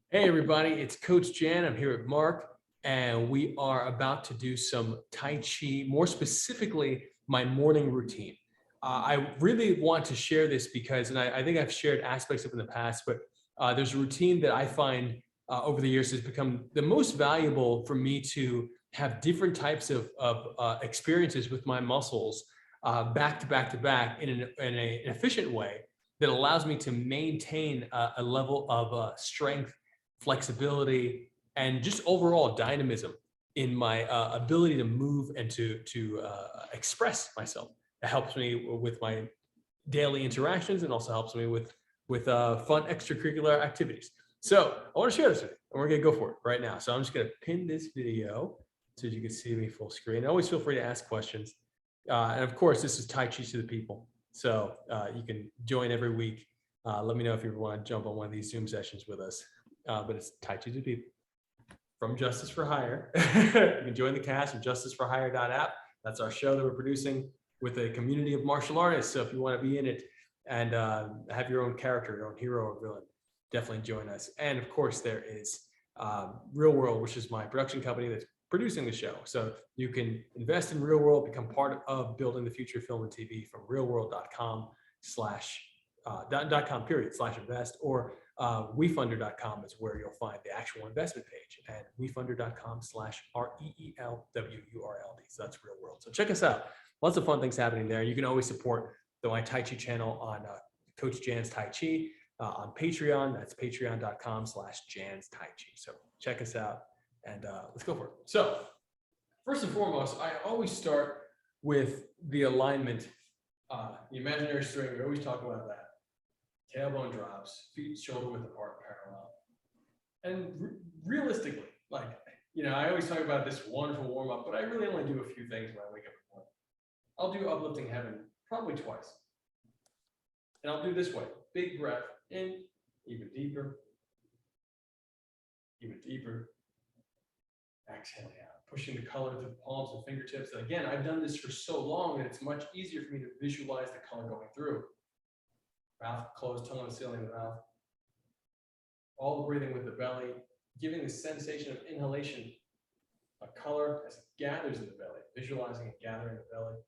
Hey everybody, it's Coach Jan. I'm here with Mark, and we are about to do some Tai Chi, more specifically, my morning routine. I really want to share this because, and I think I've shared aspects of it in the past, but there's a routine that I find over the years has become the most valuable for me to have different types of experiences with my muscles back to back to back in an efficient way that allows me to maintain a level of strength, flexibility, and just overall dynamism in my ability to move and to express myself. It helps me with my daily interactions and also helps me with fun extracurricular activities. So I want to share this with you, and we're gonna go for it right now. So I'm just gonna pin this video so you can see me full screen. Always feel free to ask questions, and of course, this is Tai Chi to the people. So you can join every week. Let me know if you want to jump on one of these Zoom sessions with us. But it's Tai Chi to people from Justice for Hire. You can join the cast from justiceforhire.app. That's our show that we're producing with a community of martial artists. So if you want to be in it and have your own character, your own hero or villain, definitely join us. And of course, there is Real World, which is my production company that's producing the show. So you can invest in Real World, become part of building the future of film and TV from realworld.com/invest, or wefunder.com is where you'll find the actual investment page, and wefunder.com/REELWURLD. So that's Real World. So check us out. Lots of fun things happening there. You can always support my Tai Chi channel on Coach Jan's Tai Chi on Patreon. That's patreon.com/Jan's Tai Chi. So check us out and let's go for it. So first and foremost, I always start with the alignment, the imaginary string. We always talk about that. Tailbone drops, feet shoulder width apart, parallel. And realistically, like, I always talk about this wonderful warm up, but I really only do a few things when I wake up in the morning. I'll do uplifting heaven probably twice. And I'll do this way, big breath in, even deeper, exhaling out, pushing the color through the palms and fingertips. And again, I've done this for so long that it's much easier for me to visualize the color going through. Mouth closed, tongue on the ceiling of the mouth. All the breathing with the belly, giving the sensation of inhalation, a color as it gathers in the belly, visualizing it gathering in the belly.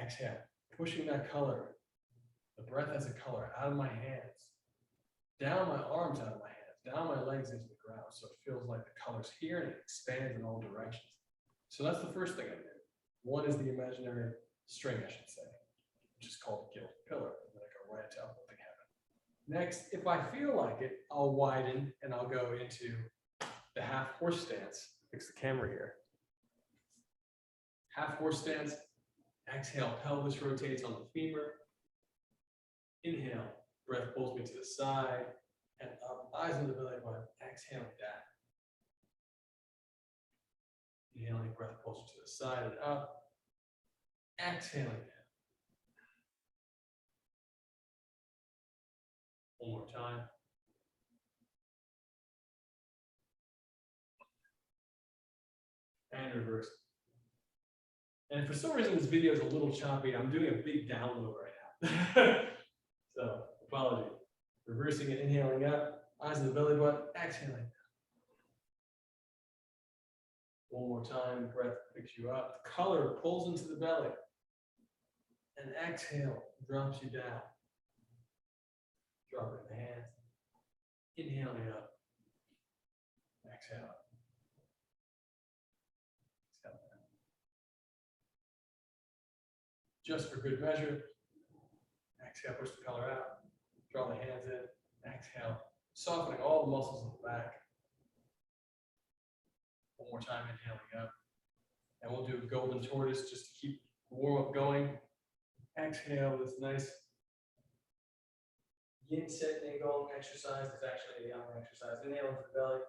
Exhale, pushing that color, the breath as a color out of my hands, down my arms out of my hands, down my legs into the ground. So it feels like the color's here and it expands in all directions. So that's the first thing I do. One is the imaginary string, I should say, which is called the guilt pillar. And then I go right into uplifting heaven. Next, if I feel like it, I'll widen and I'll go into the half horse stance. Fix the camera here. Half horse stance. Exhale, pelvis rotates on the femur. Inhale, breath pulls me to the side and up, eyes on the belly button. Exhaling down. Inhaling, breath pulls you to the side and up. Exhaling down. One more time. And reverse. And for some reason, this video is a little choppy. I'm doing a big download right now. So, apology. Reversing and inhaling up. Eyes on the belly button. Exhaling down. One more time. Breath picks you up. The color pulls into the belly. And exhale drops you down. Drop it in the hands. Inhaling up. Exhale up. Exhale down. Just for good measure. Exhale, push the color out. Draw the hands in. Exhale, softening all the muscles in the back. One more time, inhaling up. And we'll do a golden tortoise just to keep the warm up going. Exhale, this nice yin set Neigong exercise. It's actually a yang exercise. Inhale into the belly.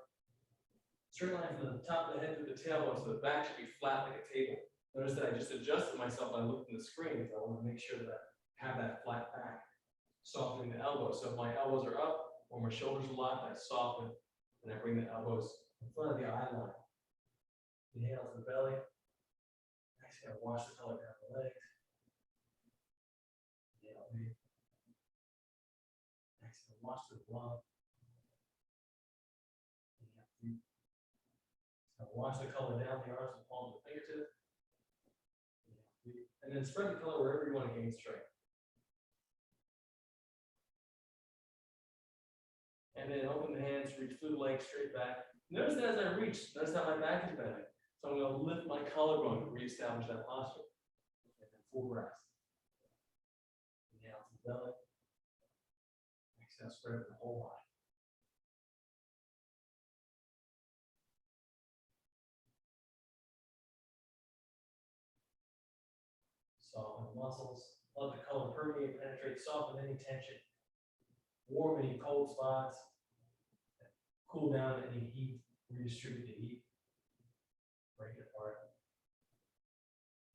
Straight line from the top of the head to the tailbone, so the back should be flat like a table. Notice that I just adjusted myself by looking at the screen because I want to make sure that I have that flat back. Softening the elbows. So if my elbows are up or my shoulders are locked, I soften and I bring the elbows in front of the eye line. Inhale to the belly. Exhale, wash the color down the legs. Inhale deep. Exhale, watch the glove. So watch the color down the arms and palms of the fingertips. And then spread the color wherever you want to gain strength. And then open the hands, reach through the legs straight back. Notice that as I reach, notice how my back is bending. So I'm going to lift my collarbone to reestablish that posture. And then full breath. Inhale to the belly. Exhale, spread up the whole body. Soften the muscles. Let the color permeate, penetrate, soften any tension. Warm any cold spots. Cool down any heat. Redistribute the heat. Break it apart.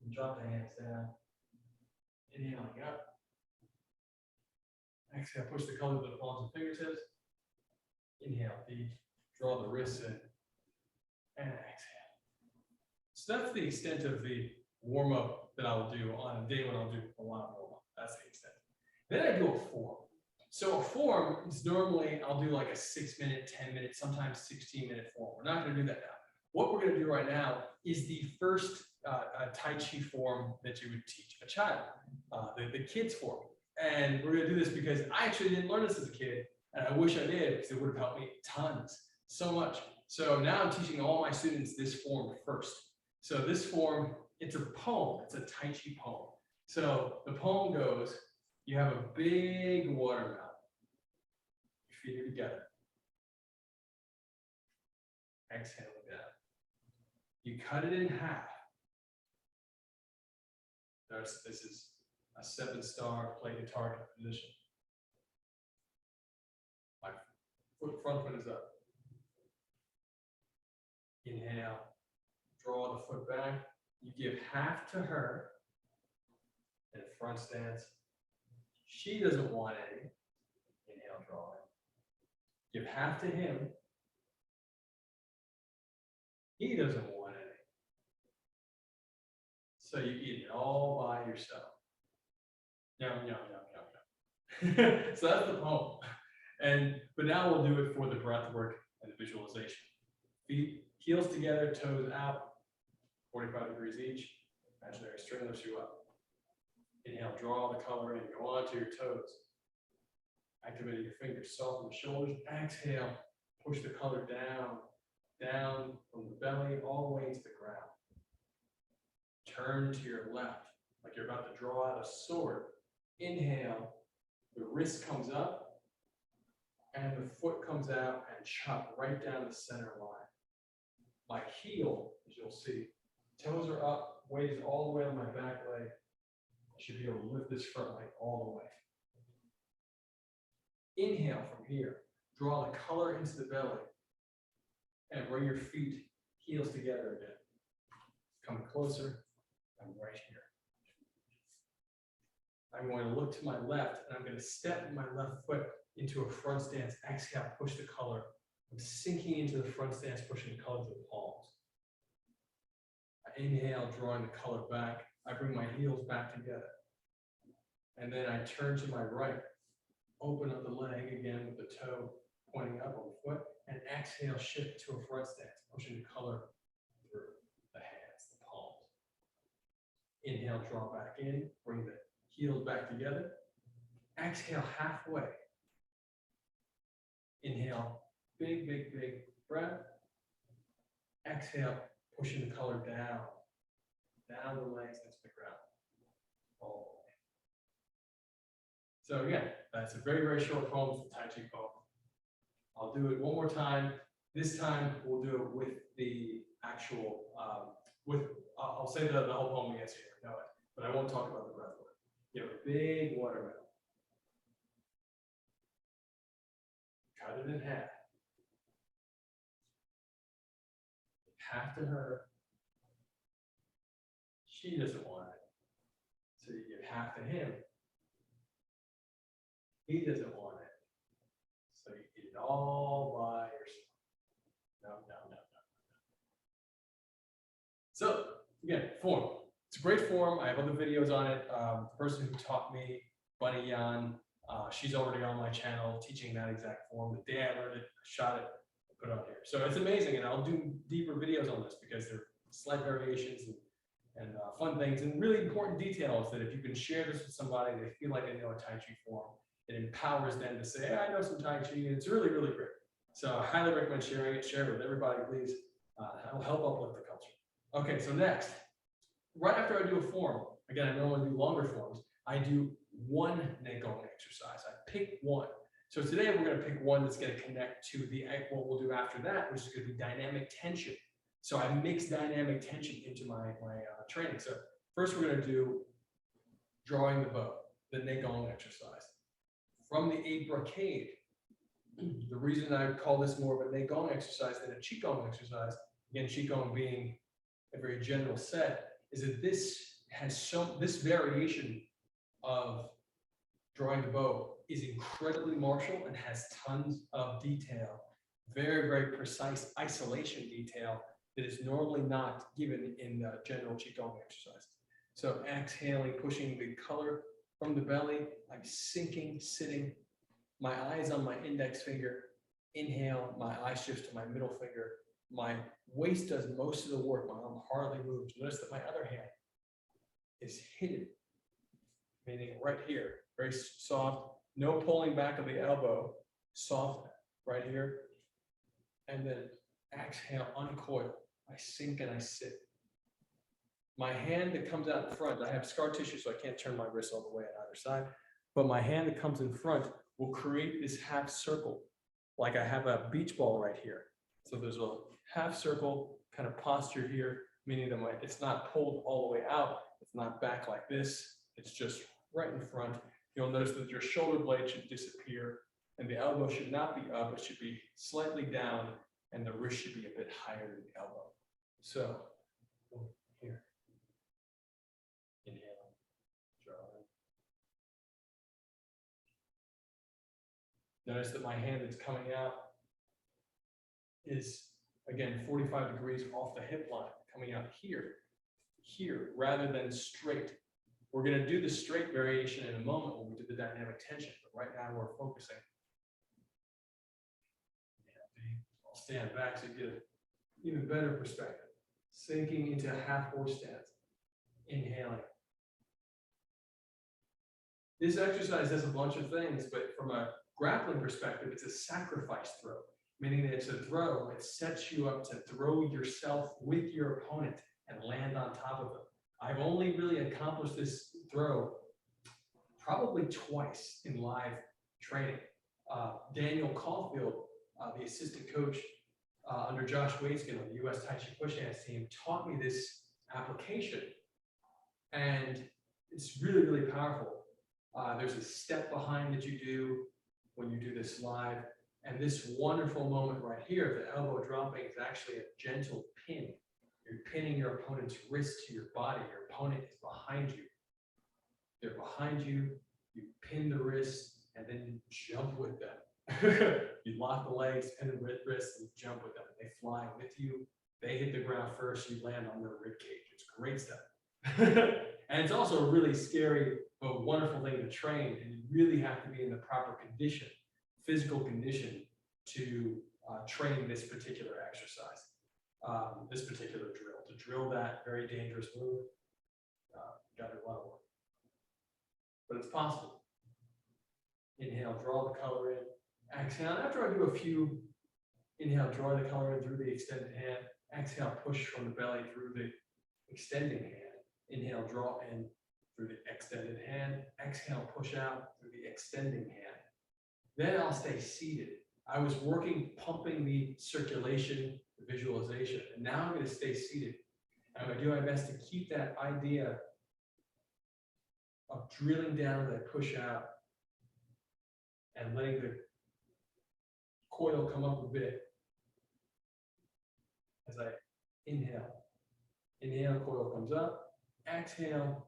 And drop the hands down. Inhaling up. Exhale, push the color to the palms and fingertips. Inhale deep. Draw the wrists in. And exhale. So that's the extent of the warm-up that I will do on a day when I'll do a lot of warm-up. That's the extent. Then I do a form. So a form is normally, I'll do like a 6-minute, 10-minute, sometimes 16-minute form. We're not going to do that now. What we're going to do right now is the first Tai Chi form that you would teach a child, the kids form. And we're going to do this because I actually didn't learn this as a kid, and I wish I did because it would have helped me tons, so much. So now I'm teaching all my students this form first. So this form, it's a poem. It's a Tai Chi poem. So the poem goes, you have a big watermelon. Your feet are together. Exhale down. You cut it in half. Notice this is a 7-star play guitar position. My front foot is up. Inhale. Draw the foot back. You give half to her in a front stance. She doesn't want any. Inhale, draw it. Give half to him. He doesn't want any. So you eat it all by yourself. Yum, yum, yum, yum, yum. So that's the poem. But now we'll do it for the breath work and the visualization. Feet, heels together, toes out, 45 degrees each. Imaginary string lifts you up. Inhale, draw the color in, go onto your toes. Activate your fingers, soften the shoulders. Exhale, push the color down, down from the belly all the way to the ground. Turn to your left, like you're about to draw out a sword. Inhale, the wrist comes up, and the foot comes out and chop right down the center line. My heel, as you'll see, toes are up, weight is all the way on my back leg. I should be able to lift this front leg all the way. Inhale from here. Draw the color into the belly. And bring your feet, heels together again. Come closer. I'm right here. I'm going to look to my left, and I'm going to step my left foot into a front stance. Exhale, push the color. I'm sinking into the front stance, pushing the color to the palms. I inhale, drawing the color back. I bring my heels back together. And then I turn to my right. Open up the leg again with the toe pointing up on the foot. And exhale, shift to a front stance, pushing the color through the hands, the palms. Inhale, draw back in. Bring the heels back together. Exhale, halfway. Inhale, big, big, big breath. Exhale, pushing the color down. Down the legs into the ground. All the way. So again, that's a very, very short poem. It's a Tai Chi poem. I'll do it one more time. This time we'll do it with the actual, I'll say the whole poem again so you know it, but I won't talk about the breath work. You have a big watermelon. Cut it in half. Half to her. She doesn't want it. So you give half to him. He doesn't want it. So you eat it all by yourself. No, no, no, no, no. So again, form. It's a great form. I have other videos on it. The person who taught me, Bunny Yan, She's already on my channel teaching that exact form. The day I learned it, I shot it, I put it on here. So it's amazing, and I'll do deeper videos on this because there are slight variations and fun things and really important details that if you can share this with somebody, they feel like they know a Tai Chi form. It empowers them to say, hey, I know some Tai Chi, and it's really, really great. So I highly recommend sharing it. Share it with everybody, please. It'll help uplift the culture. Okay, so next, right after I do a form, again, I normally do longer forms, I do one Neigong exercise. I pick one. So today we're going to pick one that's going to connect to what we'll do after that, which is going to be dynamic tension. So I mix dynamic tension into my training. So first we're going to do drawing the bow, the Neigong exercise. From the 8 brocade, the reason I call this more of a Neigong exercise than a QiGong exercise, again, QiGong being a very general set, is that this has this variation of drawing the bow is incredibly martial and has tons of detail, very, very precise isolation detail that is normally not given in the general QiGong exercise. So exhaling, pushing the color from the belly, I'm sinking, sitting, my eyes on my index finger, inhale, my eye shifts to my middle finger, my waist does most of the work, my arm hardly moves. Notice that my other hand is hidden, meaning right here, very soft, no pulling back of the elbow, soft right here, and then exhale, uncoil. I sink and I sit. My hand that comes out in front, I have scar tissue, so I can't turn my wrist all the way on either side, but my hand that comes in front will create this half circle, like I have a beach ball right here. So there's a half circle kind of posture here, meaning that it's not pulled all the way out, it's not back like this, it's just right in front. You'll notice that your shoulder blade should disappear, and the elbow should not be up, it should be slightly down, and the wrist should be a bit higher than the elbow. So, here. Inhale, draw in. Notice that my hand that's coming out is, again, 45 degrees off the hip line, coming out here, rather than straight. We're going to do the straight variation in a moment when we do the dynamic tension, but right now we're focusing. I'll stand back so you get an even better perspective. Sinking into a half horse stance. Inhaling. This exercise does a bunch of things, but from a grappling perspective, it's a sacrifice throw, meaning that it's a throw that sets you up to throw yourself with your opponent and land on top of them. I've only really accomplished this throw probably twice in live training. Daniel Caulfield, the assistant coach under Josh Waitzkin on the U.S. Tai Chi Push Dance team, taught me this application, and it's really, really powerful. There's a step behind that you do when you do this live, and this wonderful moment right here, the elbow dropping, is actually a gentle pin. You're pinning your opponent's wrist to your body. Your opponent is behind you. They're behind you. You pin the wrist, and then you jump with them. You lock the legs, pin the wrist, and jump with them. They fly with you. They hit the ground first. You land on their rib cage. It's great stuff. And it's also a really scary but wonderful thing to train. And you really have to be in the proper condition, physical condition, to train this particular exercise. This particular drill. To drill that very dangerous move, got to do a lot of work. But it's possible. Inhale, draw the color in. Exhale. After I do a few, inhale, draw the color in through the extended hand. Exhale, push from the belly through the extending hand. Inhale, draw in through the extended hand. Exhale, push out through the extending hand. Then I'll stay seated. I was working, pumping the circulation, the visualization, and now I'm going to stay seated. I'm going to do my best to keep that idea of drilling down that push out and letting the coil come up a bit as I inhale. Inhale, coil comes up. Exhale,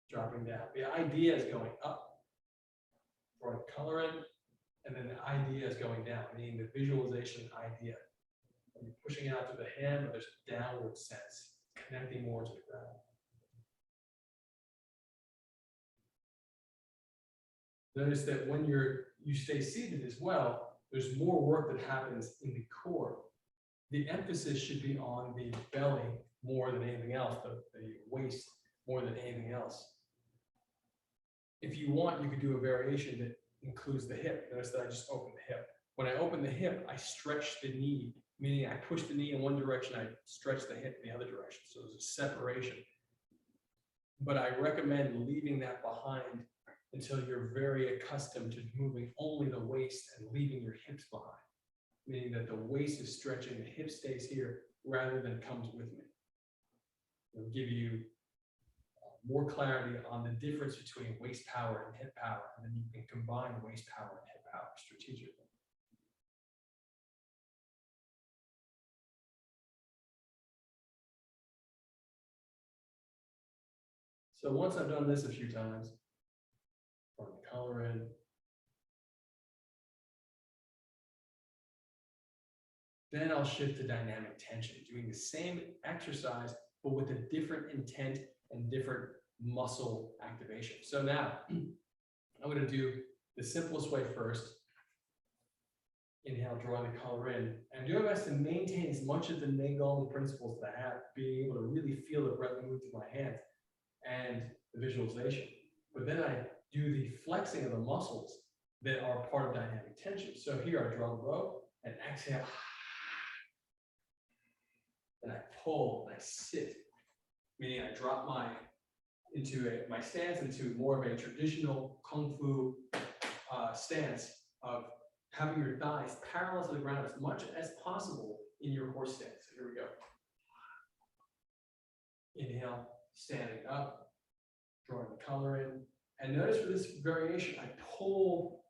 dropping down. The idea is going up, drawing color in, and then the idea is going down, meaning the visualization idea. When you're pushing out through the hand, but there's a downward sense, connecting more to the ground. Notice that when you stay seated as well, there's more work that happens in the core. The emphasis should be on the belly more than anything else, the waist more than anything else. If you want, you could do a variation that includes the hip. Notice that I just open the hip. When I open the hip, I stretch the knee, meaning I push the knee in one direction, I stretch the hip in the other direction. So there's a separation. But I recommend leaving that behind until you're very accustomed to moving only the waist and leaving your hips behind, meaning that the waist is stretching, the hip stays here rather than comes with me. It'll give you more clarity on the difference between waist power and hip power, and then you can combine waist power and hip power strategically. So once I've done this a few times, from the collar in, then I'll shift to dynamic tension, doing the same exercise, but with a different intent and different muscle activation. So now I'm going to do the simplest way first. Inhale, draw the collar in, and do my best to maintain as much of the Neigong principles that I have, being able to really feel the breath move through my hands and the visualization. But then I do the flexing of the muscles that are part of dynamic tension. So here I draw the bow and exhale. And I pull and I sit, meaning I drop my stance into more of a traditional Kung Fu stance of having your thighs parallel to the ground as much as possible in your horse stance. So here we go. Inhale, standing up, drawing the collar in. And notice for this variation, I pull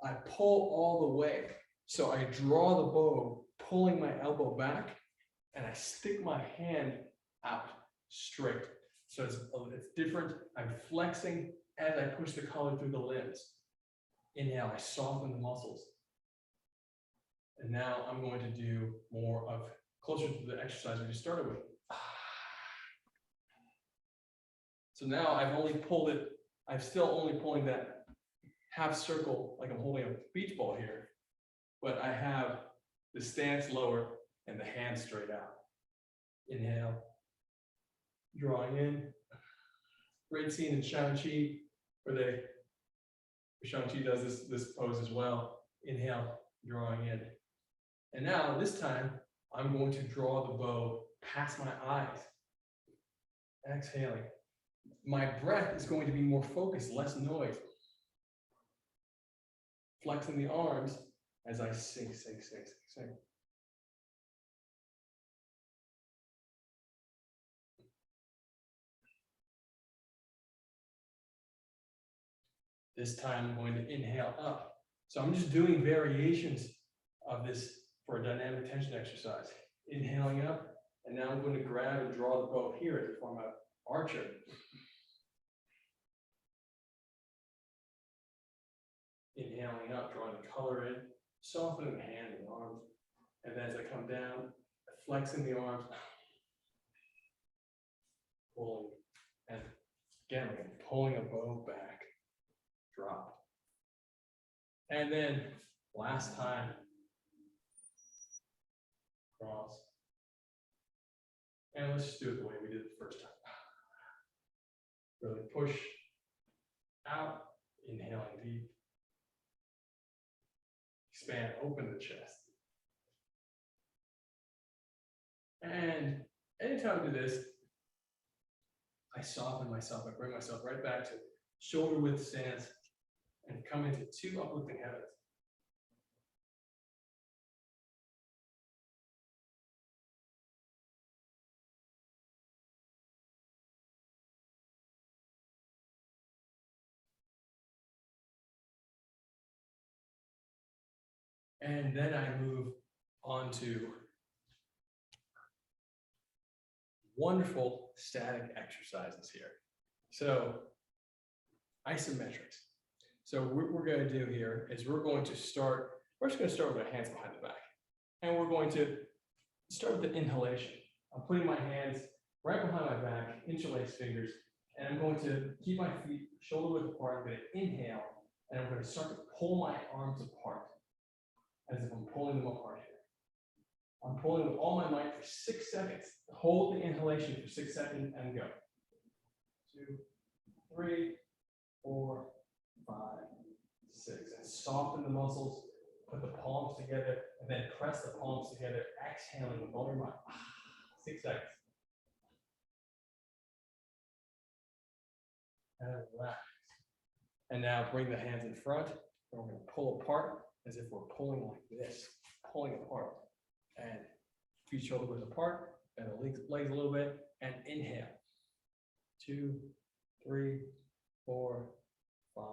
all the way. So I draw the bow, pulling my elbow back, and I stick my hand out straight. So it's different. I'm flexing as I push the collar through the limbs. Inhale, I soften the muscles. And now I'm going to do more of closer to the exercise we just started with. So now I've only pulled it, I'm still only pulling that half circle like I'm holding a beach ball here, but I have the stance lower and the hand straight out. Inhale, drawing in. Great scene in Shaolin, where Shaolin does this pose as well. Inhale, drawing in. And now this time, I'm going to draw the bow past my eyes. Exhaling. My breath is going to be more focused, less noise. Flexing the arms as I sing. This time I'm going to inhale up. So I'm just doing variations of this for a dynamic tension exercise. Inhaling up, and now I'm going to grab and draw the bow here to form an archer. Inhaling up, drawing the collar in, softening the hand and arms. And then as I come down, flexing the arms, pulling, and again, pulling a bow back, drop. And then last time, cross. And let's just do it the way we did it the first time. Really push out, inhaling deep. Expand, open the chest. And anytime I do this, I soften myself. I bring myself right back to shoulder width stance and come into two uplifting heavens. And then I move on to wonderful static exercises here. So isometrics. So what we're going to do here is we're just going to start with our hands behind the back. And we're going to start with the inhalation. I'm putting my hands right behind my back, interlace fingers, And I'm going to keep my feet shoulder width apart. I'm going to inhale, and I'm going to start to pull my arms apart, as if I'm pulling them apart here. I'm pulling with all my might for 6 seconds. Hold the inhalation for 6 seconds and go. 2, 3, 4, 5, 6. And soften the muscles. Put the palms together, and then press the palms together, exhaling with all your might. 6 seconds. And relax. And now bring the hands in front, and we're going to pull apart as if we're pulling like this, pulling apart. And feet shoulder width apart, and the legs a little bit, and inhale. 2, 3, 4, 5,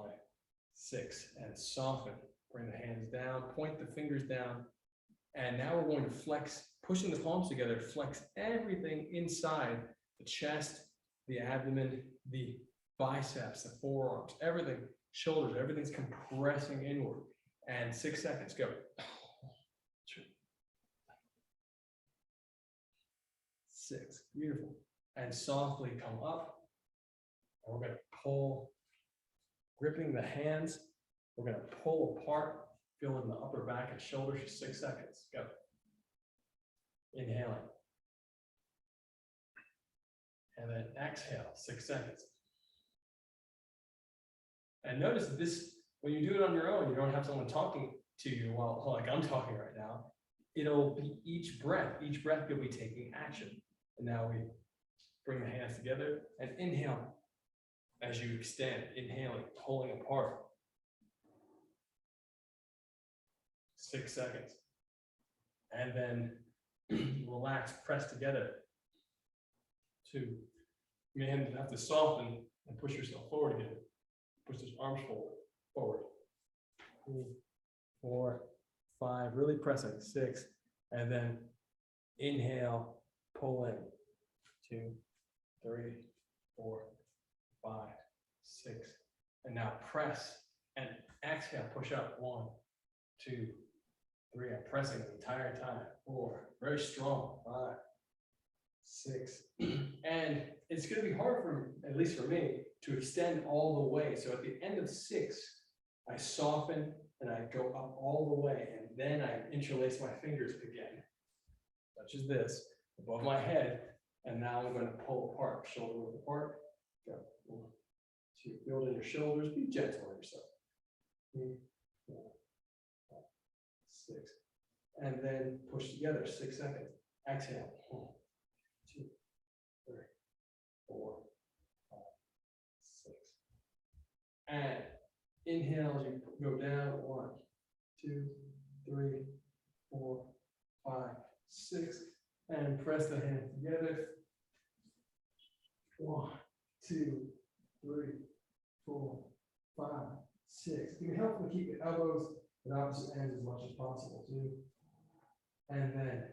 6, and soften. Bring the hands down, point the fingers down, and now we're going to flex, pushing the palms together, flex everything inside the chest, the abdomen, the biceps, the forearms, everything, shoulders, everything's compressing inward. And 6 seconds, go. 2, 6, beautiful. And softly come up, and we're going to pull, gripping the hands. We're going to pull apart, feel in the upper back and shoulders for 6 seconds. Go. Inhaling. And then exhale, 6 seconds. And notice that this, when you do it on your own, you don't have someone talking to you while like I'm talking right now. It'll be each breath you'll be taking action. And now we bring the hands together and inhale as you extend, inhaling, pulling apart. 6 seconds. And then relax, press together. 2. You may have to soften and push yourself forward again. Push those arms forward. 3, 4, 5, really pressing. 6. And then inhale, pull in. 2, 3, 4, 5, 6. And now press and exhale, push up. 1, 2, 3. I'm pressing the entire time. 4. Very strong. 5, 6. And it's going to be hard for, at least for me, to extend all the way. So at the end of 6, I soften and I go up all the way. And then I interlace my fingers again, such as this, above my head. And now I'm going to pull apart, shoulder width apart. Go. 1, 2. Build in your shoulders. Be gentle on yourself. 3, 4, 5, 6. And then push together, 6 seconds. Exhale. 1, 2, 3, 4, 5, 6. And inhale as you go down. 1, 2, 3, 4, 5, 6. And press the hands together. 1, 2, 3, 4, 5, 6. You can help to keep your elbows at opposite ends as much as possible too. And then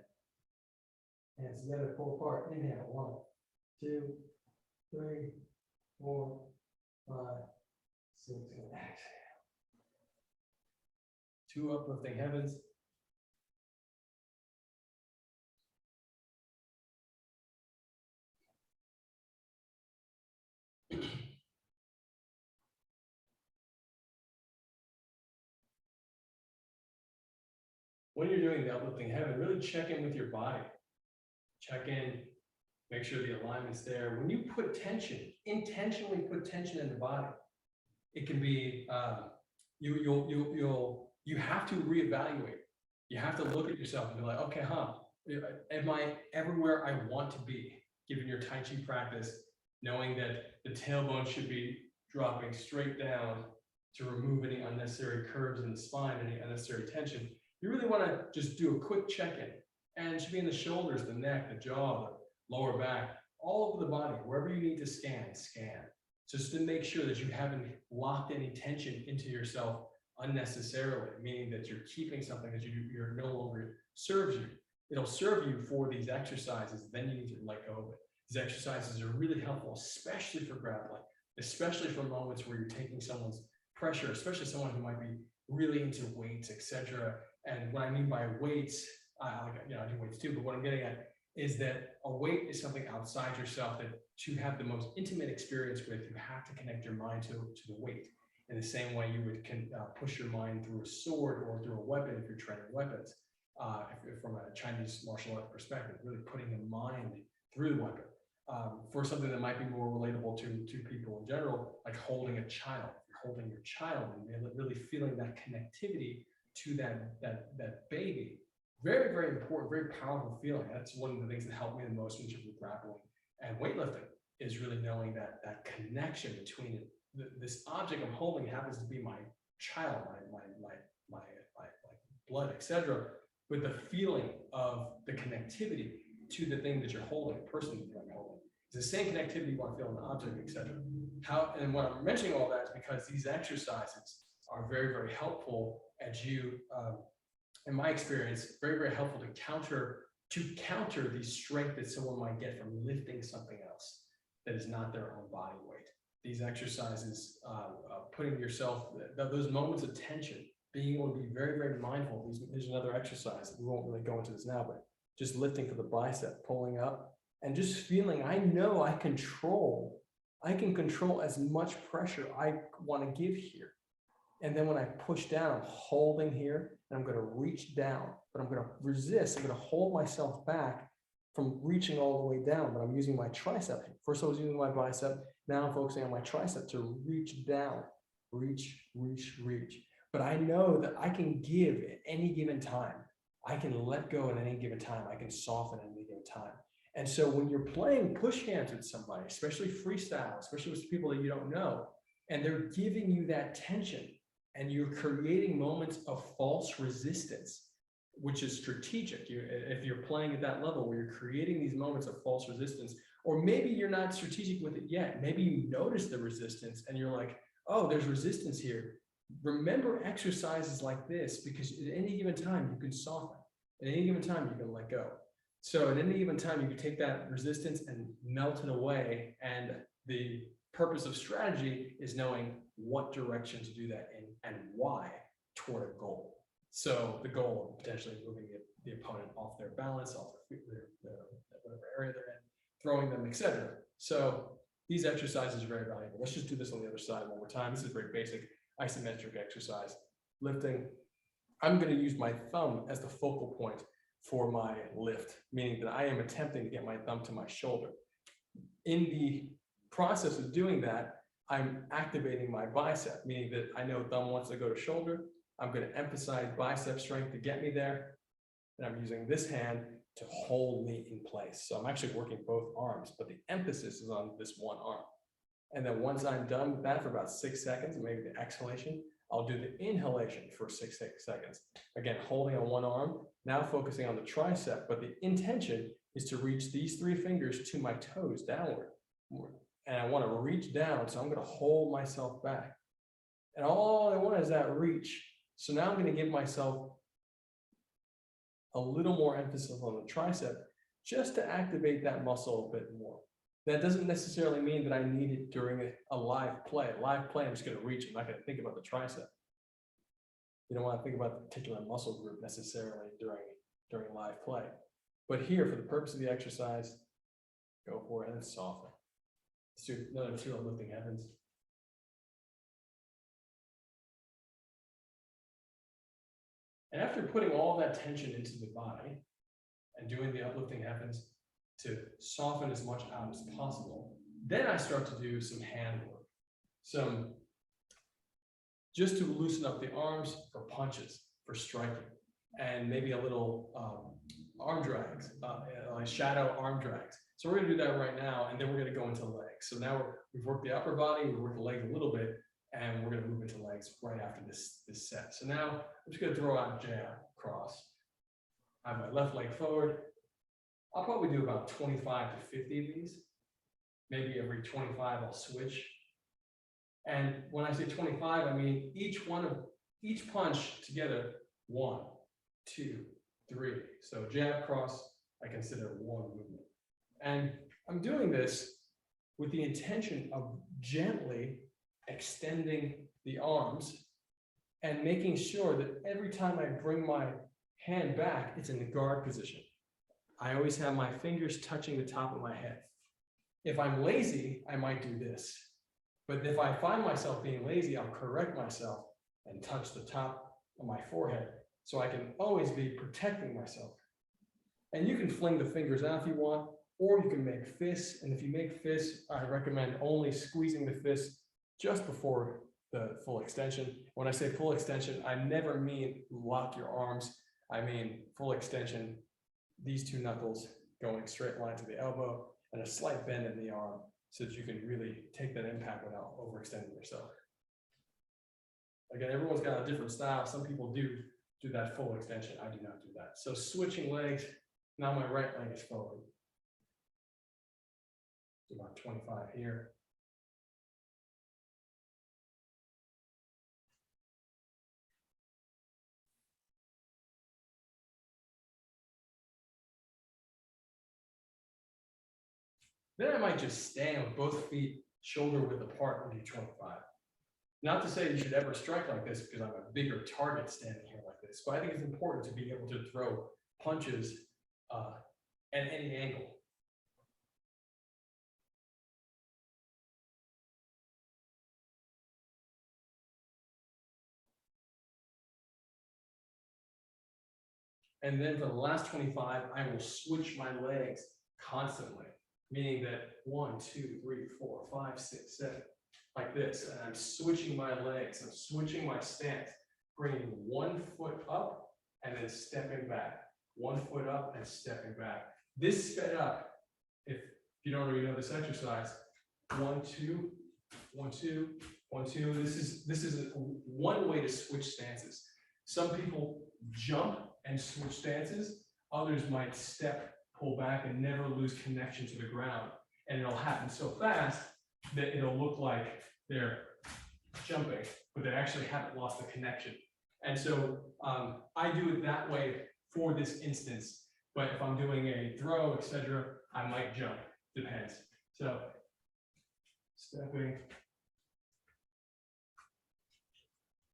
hands together, pull apart. Inhale. 1, 2, 3, 4, 5, 6, and exhale. 2 uplifting heavens. When you're doing the uplifting heaven, really check in with your body. Check in, make sure the alignment's there. When you put tension, intentionally put tension in the body, it can be you have to reevaluate. You have to look at yourself and be like, okay, am I everywhere I want to be? Given your Tai Chi practice, knowing that the tailbone should be dropping straight down to remove any unnecessary curves in the spine, any unnecessary tension. You really want to just do a quick check-in, and it should be in the shoulders, the neck, the jaw, the lower back, all over the body, wherever you need to scan, just to make sure that you haven't locked any tension into yourself unnecessarily, meaning that you're keeping something that you're no longer serves you. It'll serve you for these exercises, then you need to let go of it. These exercises are really helpful, especially for grappling, especially for moments where you're taking someone's pressure, especially someone who might be really into weights, etc. And what I mean by weights, I do weights too, but what I'm getting at is that a weight is something outside yourself that to have the most intimate experience with, you have to connect your mind to the weight. In the same way you would push your mind through a sword or through a weapon if you're training weapons. If from a Chinese martial art perspective, really putting the mind through the weapon. For something that might be more relatable to people in general, like holding a child. You're holding your child and really feeling that connectivity to that baby. Very, very important, very powerful feeling. That's one of the things that helped me the most in terms of grappling and weightlifting, is really knowing that connection between this object I'm holding happens to be my child, my blood, etc. But the feeling of the connectivity to the thing that you're holding, the person that you're holding, it's the same connectivity you want to feel in the object, etc. And when I'm mentioning all that is because these exercises are very, very helpful as you, in my experience, very, very helpful to counter the strength that someone might get from lifting something else that is not their own body weight. These exercises, putting yourself, those moments of tension, being able to be very, very mindful. There's another exercise. We won't really go into this now, but just lifting for the bicep, pulling up, and just feeling, I know I can control as much pressure I want to give here. And then when I push down, I'm holding here, and I'm going to reach down, but I'm going to resist. I'm going to hold myself back from reaching all the way down, but I'm using my tricep. First I was using my bicep. Now I'm focusing on my tricep to reach down, reach. But I know that I can give at any given time. I can let go at any given time. I can soften at any given time. And so when you're playing push hands with somebody, especially freestyle, especially with people that you don't know, and they're giving you that tension, and you're creating moments of false resistance, which is strategic. If you're playing at that level where you're creating these moments of false resistance, or maybe you're not strategic with it yet. Maybe you notice the resistance and you're like, oh, there's resistance here. Remember exercises like this, because at any given time you can soften. At any given time you can let go. So at any given time you can take that resistance and melt it away. And the purpose of strategy is knowing what direction to do that in and why toward a goal. So the goal of potentially moving the opponent off their balance, off their whatever area they're in, throwing them, etc. So these exercises are very valuable. Let's just do this on the other side one more time. This is a very basic isometric exercise. Lifting. I'm going to use my thumb as the focal point for my lift, meaning that I am attempting to get my thumb to my shoulder. In the process of doing that, I'm activating my bicep, meaning that I know thumb wants to go to shoulder. I'm going to emphasize bicep strength to get me there. And I'm using this hand to hold me in place. So I'm actually working both arms, but the emphasis is on this one arm. And then once I'm done with that for about 6 seconds, maybe the exhalation, I'll do the inhalation for 6 seconds. Again, holding on one arm, now focusing on the tricep, but the intention is to reach these 3 fingers to my toes downward. And I want to reach down, so I'm going to hold myself back. And all I want is that reach. So now I'm going to give myself a little more emphasis on the tricep, just to activate that muscle a bit more. That doesn't necessarily mean that I need it during a live play. A live play, I'm just going to reach. I'm not going to think about the tricep. You don't want to think about the particular muscle group necessarily during live play. But here, for the purpose of the exercise, go for it and soften. Let's do another 2 uplifting heavens. And after putting all that tension into the body and doing the uplifting heavens to soften as much out as possible, then I start to do some hand work, just to loosen up the arms for punches, for striking, and maybe a little arm drags, like shadow arm drags. So we're going to do that right now, and then we're going to go into legs. So now we've worked the upper body, we've worked the legs a little bit, and we're going to move into legs right after this set. So now I'm just going to throw out jab, cross. I have my left leg forward. I'll probably do about 25 to 50 of these. Maybe every 25 I'll switch. And when I say 25, I mean each punch together, 1, 2, 3. So jab, cross, I consider one movement. And I'm doing this with the intention of gently extending the arms and making sure that every time I bring my hand back, it's in the guard position. I always have my fingers touching the top of my head. If I'm lazy, I might do this. But if I find myself being lazy, I'll correct myself and touch the top of my forehead. So I can always be protecting myself. And you can fling the fingers out if you want, or you can make fists. And if you make fists, I recommend only squeezing the fist just before the full extension. When I say full extension, I never mean lock your arms. I mean full extension, these two knuckles going straight line to the elbow and a slight bend in the arm so that you can really take that impact without overextending yourself. Again, everyone's got a different style. Some people do that full extension. I do not do that. So switching legs, now my right leg is forward. Do about 25 here. Then I might just stand with both feet shoulder width apart and do 25. Not to say you should ever strike like this because I'm a bigger target standing here like this, but I think it's important to be able to throw punches at any angle. And then for the last 25, I will switch my legs constantly, meaning that 1, 2, 3, 4, 5, 6, 7, like this. And I'm switching my legs, I'm switching my stance, bringing one foot up and then stepping back. 1 foot up and stepping back. This sped up, if you don't already know this exercise, 1, 2, 1, 2, 1, 2. This is one way to switch stances. Some people jump and switch stances. Others might step, pull back, and never lose connection to the ground. And it'll happen so fast that it'll look like they're jumping, but they actually haven't lost the connection. And so I do it that way for this instance. But if I'm doing a throw, etc., I might jump. Depends. So stepping.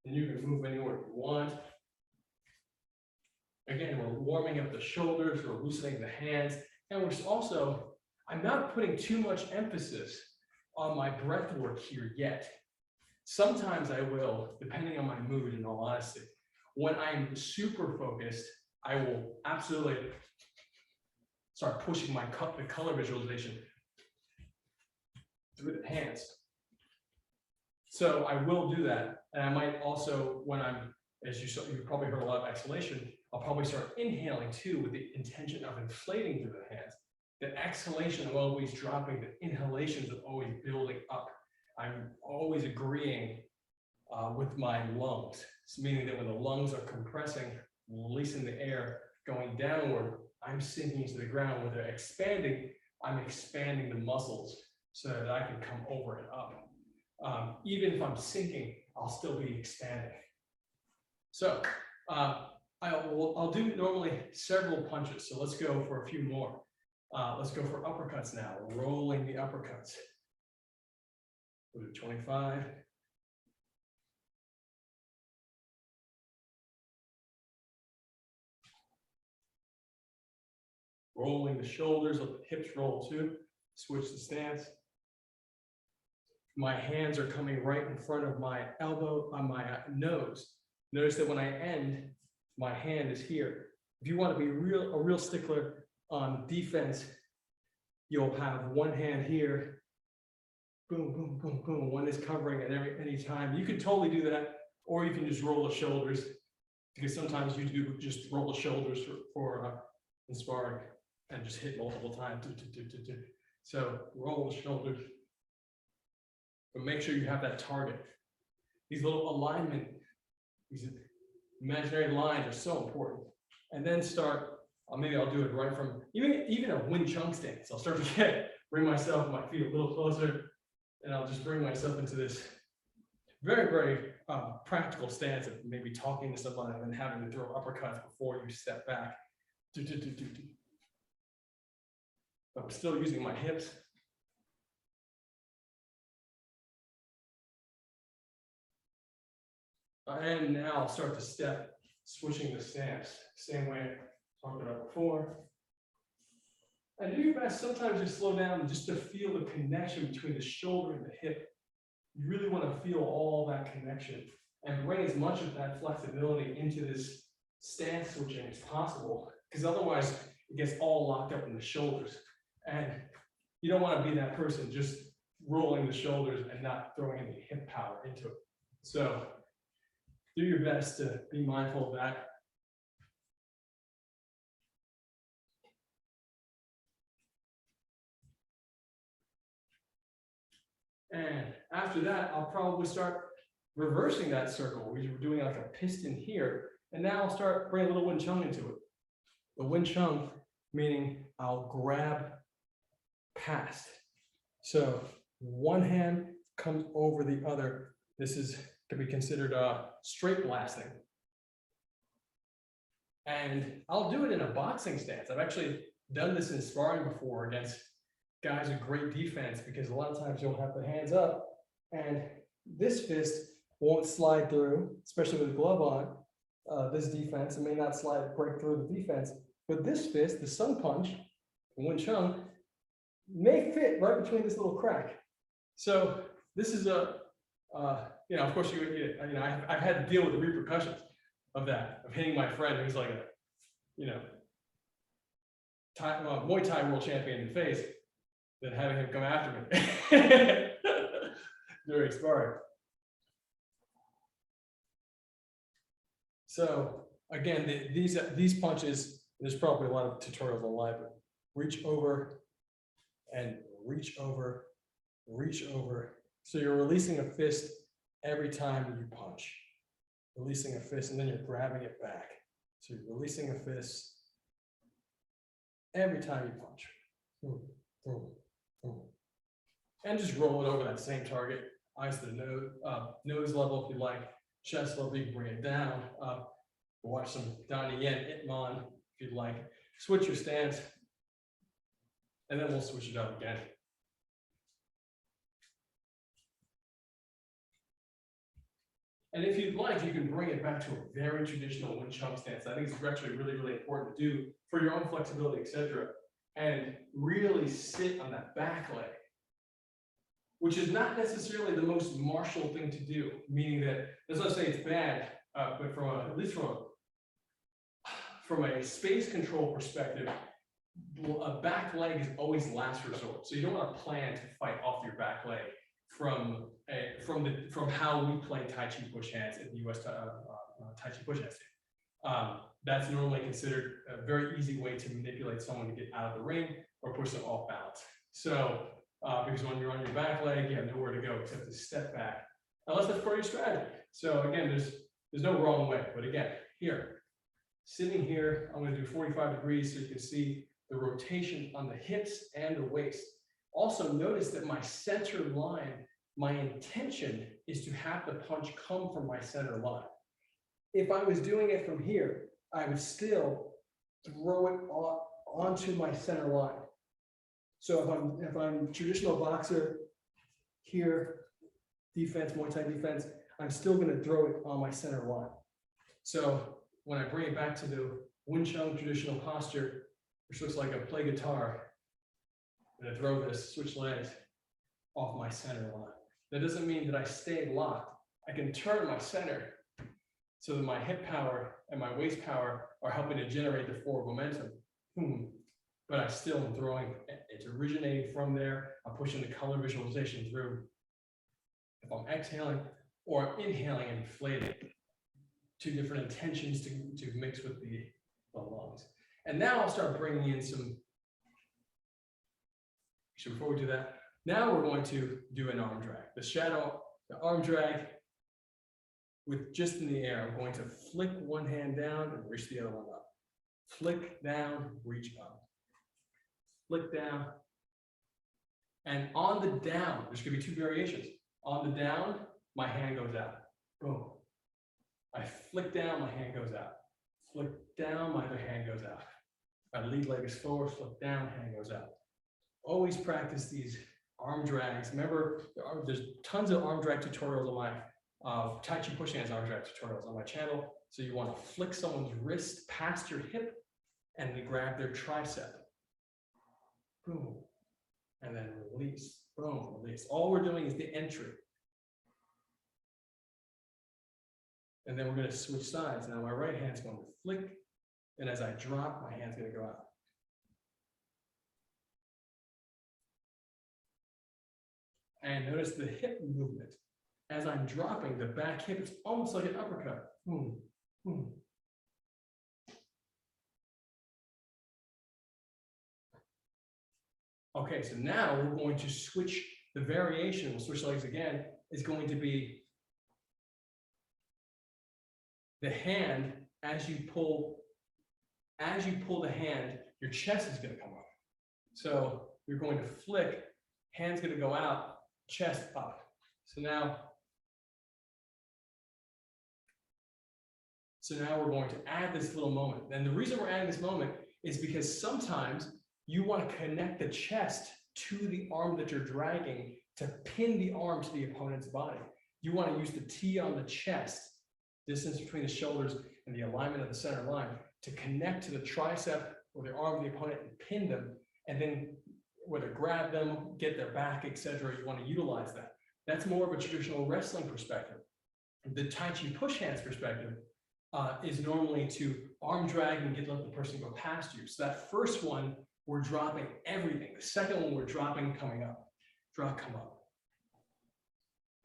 And you can move anywhere you want. Again, we're warming up the shoulders, we're loosening the hands, and we're also, I'm not putting too much emphasis on my breath work here yet. Sometimes I will, depending on my mood, in all honesty. When I'm super focused, I will absolutely start pushing the color visualization through the hands. So I will do that, and I might also, when I'm, as you saw, you probably heard a lot of exhalation, I'll probably start inhaling too with the intention of inflating through the hands. The exhalation of always dropping, the inhalations of always building up. I'm always agreeing with my lungs, meaning that when the lungs are compressing, releasing the air, going downward, I'm sinking to the ground. When they're expanding, I'm expanding the muscles so that I can come over and up. Even if I'm sinking, I'll still be expanding. So I'll do normally several punches. So let's go for a few more. Let's go for uppercuts now. Rolling the uppercuts. Go to 25. Rolling the shoulders, let the hips roll too. Switch the stance. My hands are coming right in front of my elbow on my nose. Notice that when I end, my hand is here. If you want to be a real stickler on defense, you'll have one hand here. Boom, boom, boom, boom. One is covering at any time. You can totally do that, or you can just roll the shoulders, because sometimes you do just roll the shoulders for in sparring and just hit multiple times. So roll the shoulders, but make sure you have that target. These little alignment, these imaginary lines are so important. And then start, maybe I'll do it right from, even a Wing Chun stance. I'll start to bring myself, my feet a little closer, and I'll just bring myself into this very, very practical stance of maybe talking to somebody and then having to throw uppercuts before you step back. But I'm still using my hips. And now I'll start to step, switching the stance. Same way I talked about before. And do your best sometimes to slow down just to feel the connection between the shoulder and the hip. You really want to feel all that connection and bring as much of that flexibility into this stance switching as possible, because otherwise it gets all locked up in the shoulders. And you don't want to be that person just rolling the shoulders and not throwing any hip power into it. So do your best to be mindful of that. And after that, I'll probably start reversing that circle. We were doing like a piston here. And now I'll start bringing a little Wing Chun into it. The Wing Chun, meaning I'll grab past. So one hand comes over the other. This can be considered straight blasting. And I'll do it in a boxing stance. I've actually done this in sparring before against guys with great defense, because a lot of times you'll have the hands up and this fist won't slide through, especially with a glove on. This defense, it may not break through the defense, but this fist, the sun punch, Wing Chun, may fit right between this little crack. So this is of course, I've had to deal with the repercussions of that, of hitting my friend who's like Muay Thai world champion in the face, than having him come after me during sparring. So again, these punches, there's probably a lot of tutorials online, but reach over and reach over, reach over. So you're releasing a fist every time you punch. Releasing a fist, and then you're grabbing it back. So you're releasing a fist every time you punch. Boom, boom, boom. And just roll it over that same target. Eyes to the nose level if you like. Chest level, you can bring it down. Watch some Donnie Yen, Itman if you'd like. Switch your stance, and then we'll switch it up again. And if you'd like, you can bring it back to a very traditional Wing Chun stance. I think it's actually really, really important to do for your own flexibility, etc. And really sit on that back leg, which is not necessarily the most martial thing to do, meaning that, let's not say it's bad, but at least from a space control perspective, a back leg is always last resort. So you don't want to plan to fight off your back leg from how we play Tai Chi push hands at the US Tai Chi push hands team. That's normally considered a very easy way to manipulate someone to get out of the ring or push them off balance. So because when you're on your back leg, you have nowhere to go except to step back, unless that's part of your strategy. So again, there's no wrong way. But again, here, sitting here, I'm going to do 45 degrees so you can see the rotation on the hips and the waist. Also notice that my center line, my intention is to have the punch come from my center line. If I was doing it from here, I would still throw it onto my center line. So if I'm traditional boxer here, defense, Muay Thai defense, I'm still going to throw it on my center line. So when I bring it back to the Wing Chun traditional posture, which looks like I play guitar, I'm going to throw this, switch legs off my center line. That doesn't mean that I stay locked. I can turn my center so that my hip power and my waist power are helping to generate the forward momentum. But I still am throwing, it's originating from there. I'm pushing the color visualization through. If I'm exhaling or I'm inhaling and inflating, two different intentions to mix with the lungs. And now I'll start bringing in some, so before we do that, now we're going to do an arm drag. The arm drag with just in the air. I'm going to flick one hand down and reach the other one up. Flick down, reach up. Flick down. And on the down, there's going to be two variations. On the down, my hand goes out. Boom. I flick down, my hand goes out. Flick down, my other hand goes out. My lead leg is forward, flick down, hand goes out. Always practice these arm drags. Remember, there's tons of arm drag tutorials on my Tai Chi push hands arm drag tutorials on my channel. So you want to flick someone's wrist past your hip and then grab their tricep. boom, and then release, boom, release. All we're doing is the entry. And then we're going to switch sides. Now my right hand's going to flick, and as I drop, my hand's going to go out. And notice the hip movement. As I'm dropping, the back hip, it's almost like an uppercut. Boom, boom. Okay, so now we're going to switch the variation. We'll switch legs again. Is going to be the hand as you pull the hand, your chest is going to come up. So you're going to flick, hand's going to go out, chest up. So now we're going to add this little moment. And the reason we're adding this moment is because sometimes you want to connect the chest to the arm that you're dragging to pin the arm to the opponent's body. You want to use the T on the chest, distance between the shoulders and the alignment of the center line, to connect to the tricep or the arm of the opponent and pin them, and then whether grab them, get their back, etc. You want to utilize that. That's more of a traditional wrestling perspective. The Tai Chi push hands perspective is normally to arm drag and let the person go past you. So that first one, we're dropping everything. The second one, we're dropping, coming up. Drop, come up.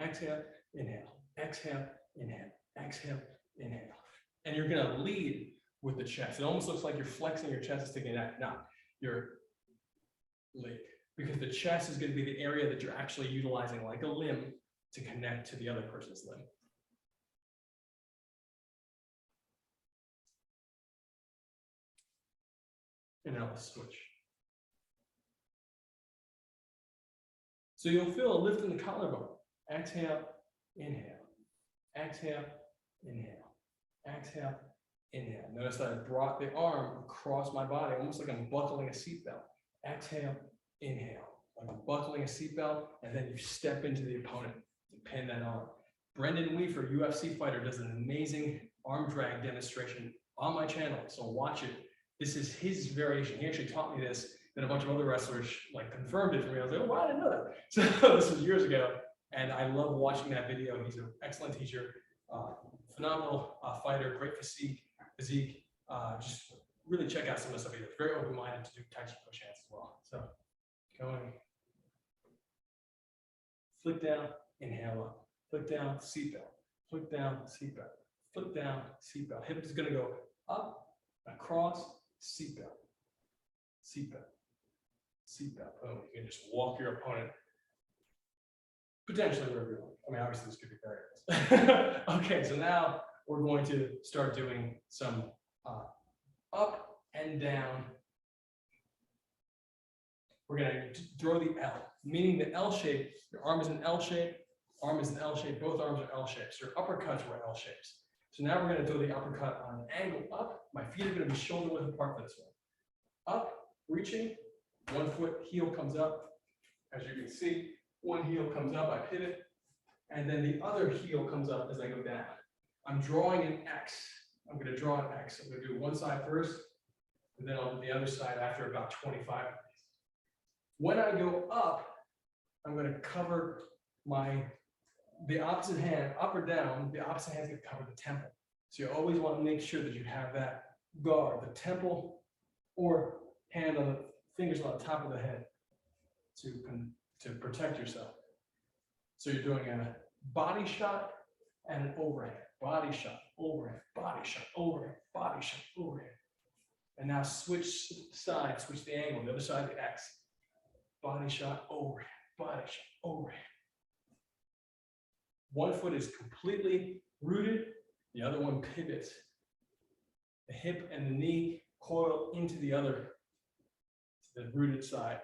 Exhale, inhale, exhale, inhale, exhale, inhale. And you're going to lead with the chest. It almost looks like you're flexing your chest and sticking it out. No, you're lead. Because the chest is going to be the area that you're actually utilizing like a limb to connect to the other person's limb. And now let's switch. So you'll feel a lift in the collarbone. Exhale, inhale. Exhale, inhale. Exhale, inhale. Notice that I brought the arm across my body, almost like I'm buckling a seatbelt. Exhale, inhale. Like I'm buckling a seatbelt, and then you step into the opponent and pin that arm. Brendan Weaver, UFC fighter, does an amazing arm drag demonstration on my channel, so watch it. This is his variation. He actually taught me this, then a bunch of other wrestlers like confirmed it for me. I was like, oh, wow, I didn't know that. So this was years ago, and I love watching that video. He's an excellent teacher, phenomenal fighter, great physique. Just really check out some of the stuff he does. Very open-minded to do Tai Chi push hands as well. So going, flick down, inhale up, flick down, seatbelt, flick down, seatbelt, flick down, seatbelt. Hip is going to go up, across, seatbelt, seatbelt, seatbelt. Boom. You can just walk your opponent potentially wherever you want. I mean, obviously this could be variables. Okay, so now we're going to start doing some up and down. We're going to throw the L, meaning the L shape. Your arm is an L shape, arm is an L shape, both arms are L shapes. Your uppercuts were L shapes. So now we're going to throw the uppercut on an angle up. My feet are going to be shoulder width apart for this one. Up, reaching, one foot, heel comes up. As you can see, one heel comes up, I pivot, and then the other heel comes up as I go down. I'm drawing an X. I'm going to draw an X. I'm going to do one side first, and then I'll do the other side after about 25 of these. When I go up, I'm going to cover the opposite hand, up or down, the opposite hand is going to cover the temple. So you always want to make sure that you have that guard, the temple or hand on the fingers on the top of the head to protect yourself. So you're doing a body shot and an overhand. Body shot, overhand, body shot, overhand, body shot, overhand. And now switch sides, switch the angle, the other side, the X. Body shot, overhand, body shot, overhand. One foot is completely rooted, the other one pivots. The hip and the knee coil into the other, to the rooted side.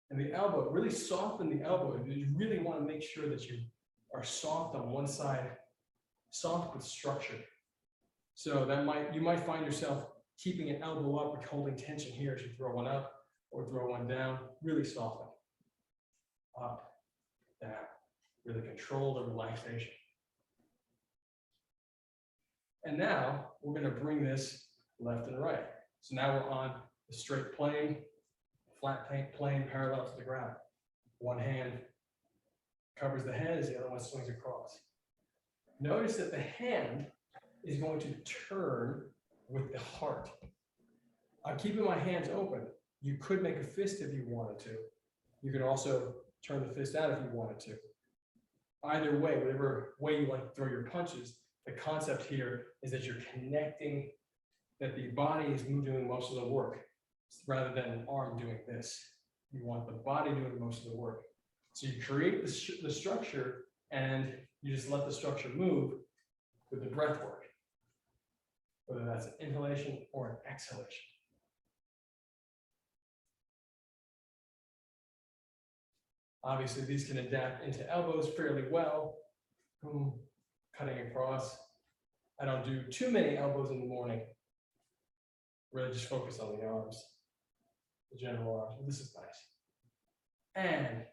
And the elbow, really soften the elbow. You really want to make sure that you are soft on one side, soft with structure. So you might find yourself keeping an elbow up or holding tension here as you throw one up or throw one down. Really soften. Up, down. Really control the relaxation. And now we're going to bring this left and right. So now we're on the straight plane, flat plane parallel to the ground. One hand covers the head as the other one swings across. Notice that the hand is going to turn with the heart. I'm keeping my hands open. You could make a fist if you wanted to. You could also turn the fist out if you wanted to. Either way, whatever way you like to throw your punches, the concept here is that you're connecting, that the body is doing most of the work rather than an arm doing this. You want the body doing most of the work. So you create the structure and you just let the structure move with the breath work, whether that's an inhalation or an exhalation. Obviously, these can adapt into elbows fairly well. Cutting across. I don't do too many elbows in the morning. Really just focus on the arms, the general arms. This is nice. And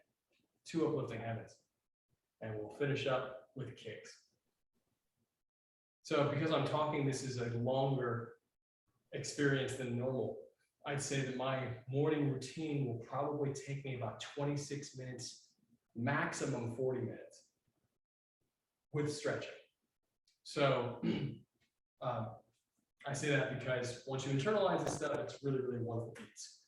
2 uplifting heavens. And we'll finish up with kicks. So because I'm talking, this is a longer experience than normal. I'd say that my morning routine will probably take me about 26 minutes, maximum 40 minutes with stretching. So I say that because once you internalize this stuff, it's really, really wonderful beats.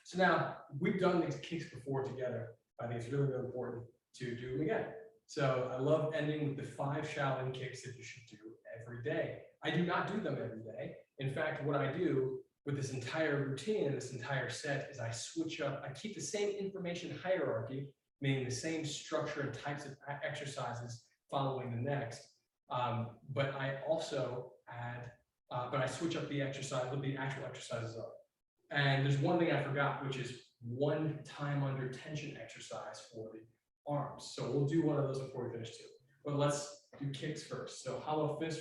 So now we've done these kicks before together. I think it's really, really important to do them again. So I love ending with the 5 Shaolin kicks that you should do every day. I do not do them every day. In fact, what I do with this entire routine and this entire set is I switch up. I keep the same information hierarchy, meaning the same structure and types of exercises following the next. But I also add, but I switch up the exercise, what the actual exercises are. And there's one thing I forgot, which is 1 time under tension exercise for the arms. So we'll do one of those before we finish too. But let's do kicks first. So hollow fist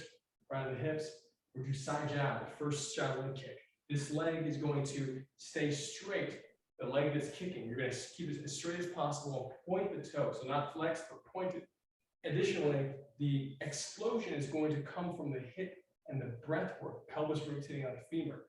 right in the hips. We'll do side jab, the first Shaolin kick. This leg is going to stay straight. The leg that's kicking, you're going to keep it as straight as possible. Point the toe, so not flex, but point it. Additionally, the explosion is going to come from the hip and the breath work, pelvis rotating on the femur.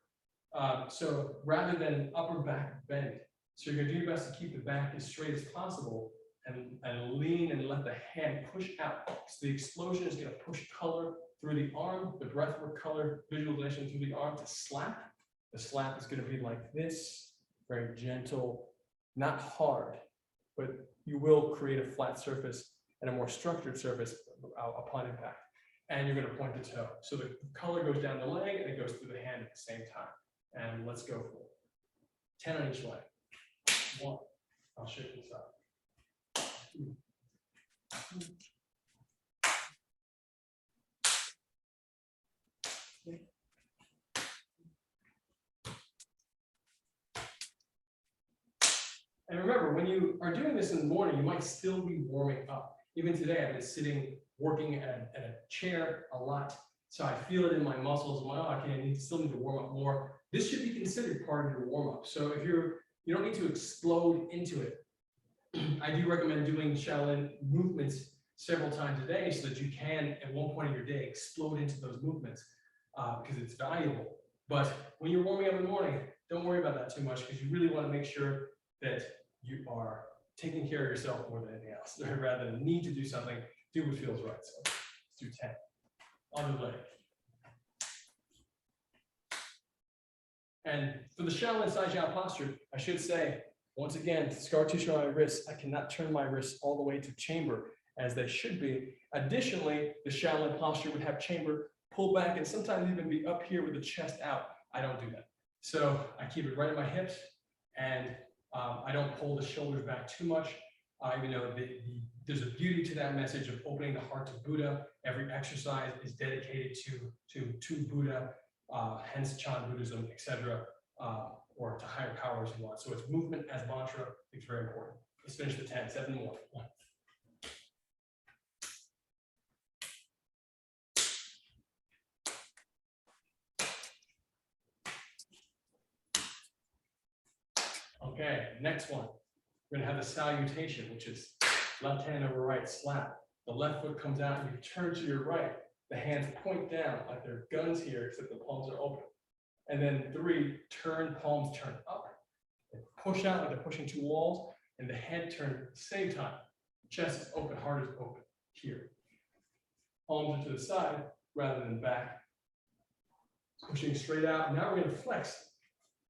So rather than upper back bend, so you're going to do your best to keep the back as straight as possible and lean and let the hand push out. So the explosion is going to push color through the arm, the breath work color visualization through the arm to slap. The slap is going to be like this, very gentle, not hard, but you will create a flat surface and a more structured surface upon impact. And you're going to point the toe. So the color goes down the leg and it goes through the hand at the same time. And let's go for it. 10 on each leg. 1. I'll shift this up. 2. 3. And remember, when you are doing this in the morning, you might still be warming up. Even today, I've been sitting, working at a chair a lot. So I feel it in my muscles. Well, I still need to warm up more. This should be considered part of your warm up. So if you don't need to explode into it. I do recommend doing Shaolin movements several times a day so that you can, at one point in your day, explode into those movements because it's valuable. But when you're warming up in the morning, don't worry about that too much because you really want to make sure that you are taking care of yourself more than anything else. Rather than need to do something, do what feels right. So let's do 10. Other leg. And for the Shaolin side jab posture, I should say, once again, scar tissue on my wrists, I cannot turn my wrists all the way to chamber as they should be. Additionally, the Shaolin posture would have chamber pull back and sometimes even be up here with the chest out. I don't do that. So I keep it right at my hips and I don't pull the shoulders back too much. Even though there's a beauty to that message of opening the heart to Buddha. Every exercise is dedicated to Buddha, hence Chan Buddhism, etc., or to higher powers you want. So it's movement as mantra. It's very important. Let's finish the 10, 7, 1. 1. Okay, next one. We're going to have the salutation, which is left hand over right slap. The left foot comes out and you turn to your right. The hands point down like they're guns here, except the palms are open. And then 3, palms turn up. push out like they're pushing two walls, and the head turns at the same time. Chest is open, heart is open here. Palms are to the side rather than back. Pushing straight out. Now we're going to flex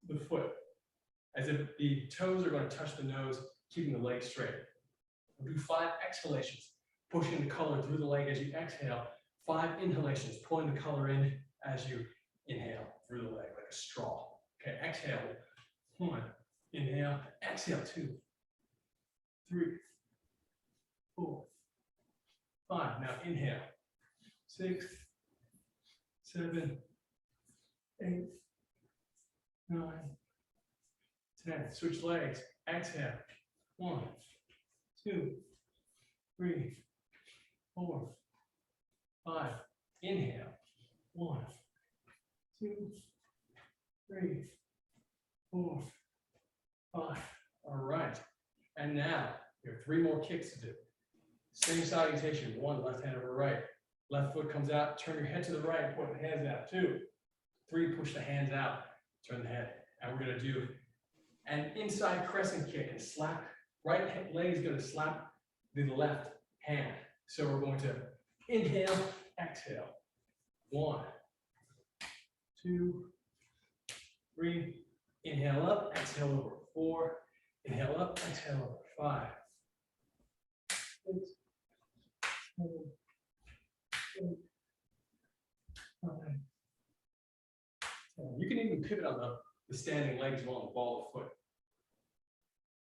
the foot as if the toes are going to touch the nose, keeping the leg straight. We'll do 5 exhalations, pushing the color through the leg as you exhale. 5 inhalations, pulling the color in as you inhale through the leg like a straw. Okay, exhale. 1, inhale, exhale. 2, 3, 4, 5. Now inhale. 6, 7, 8, 9, 10. Switch legs. Exhale. 1, 2, 3, 4, 5. Inhale. 1, 2, 3, 4, 5. All right. And now you have 3 more kicks to do. Same salutation. 1, left hand over right. Left foot comes out. Turn your head to the right. Point the hands out. 2, 3. Push the hands out. Turn the head. And we're going to do an inside crescent kick and slap. Right leg is going to slap the left hand. So we're going to inhale, exhale. 1, 2, 3. Inhale up, exhale over. 4. Inhale up, exhale over. 5, 6, 7, 8, 9, 10. You can even pivot on the standing leg as well and ball the foot.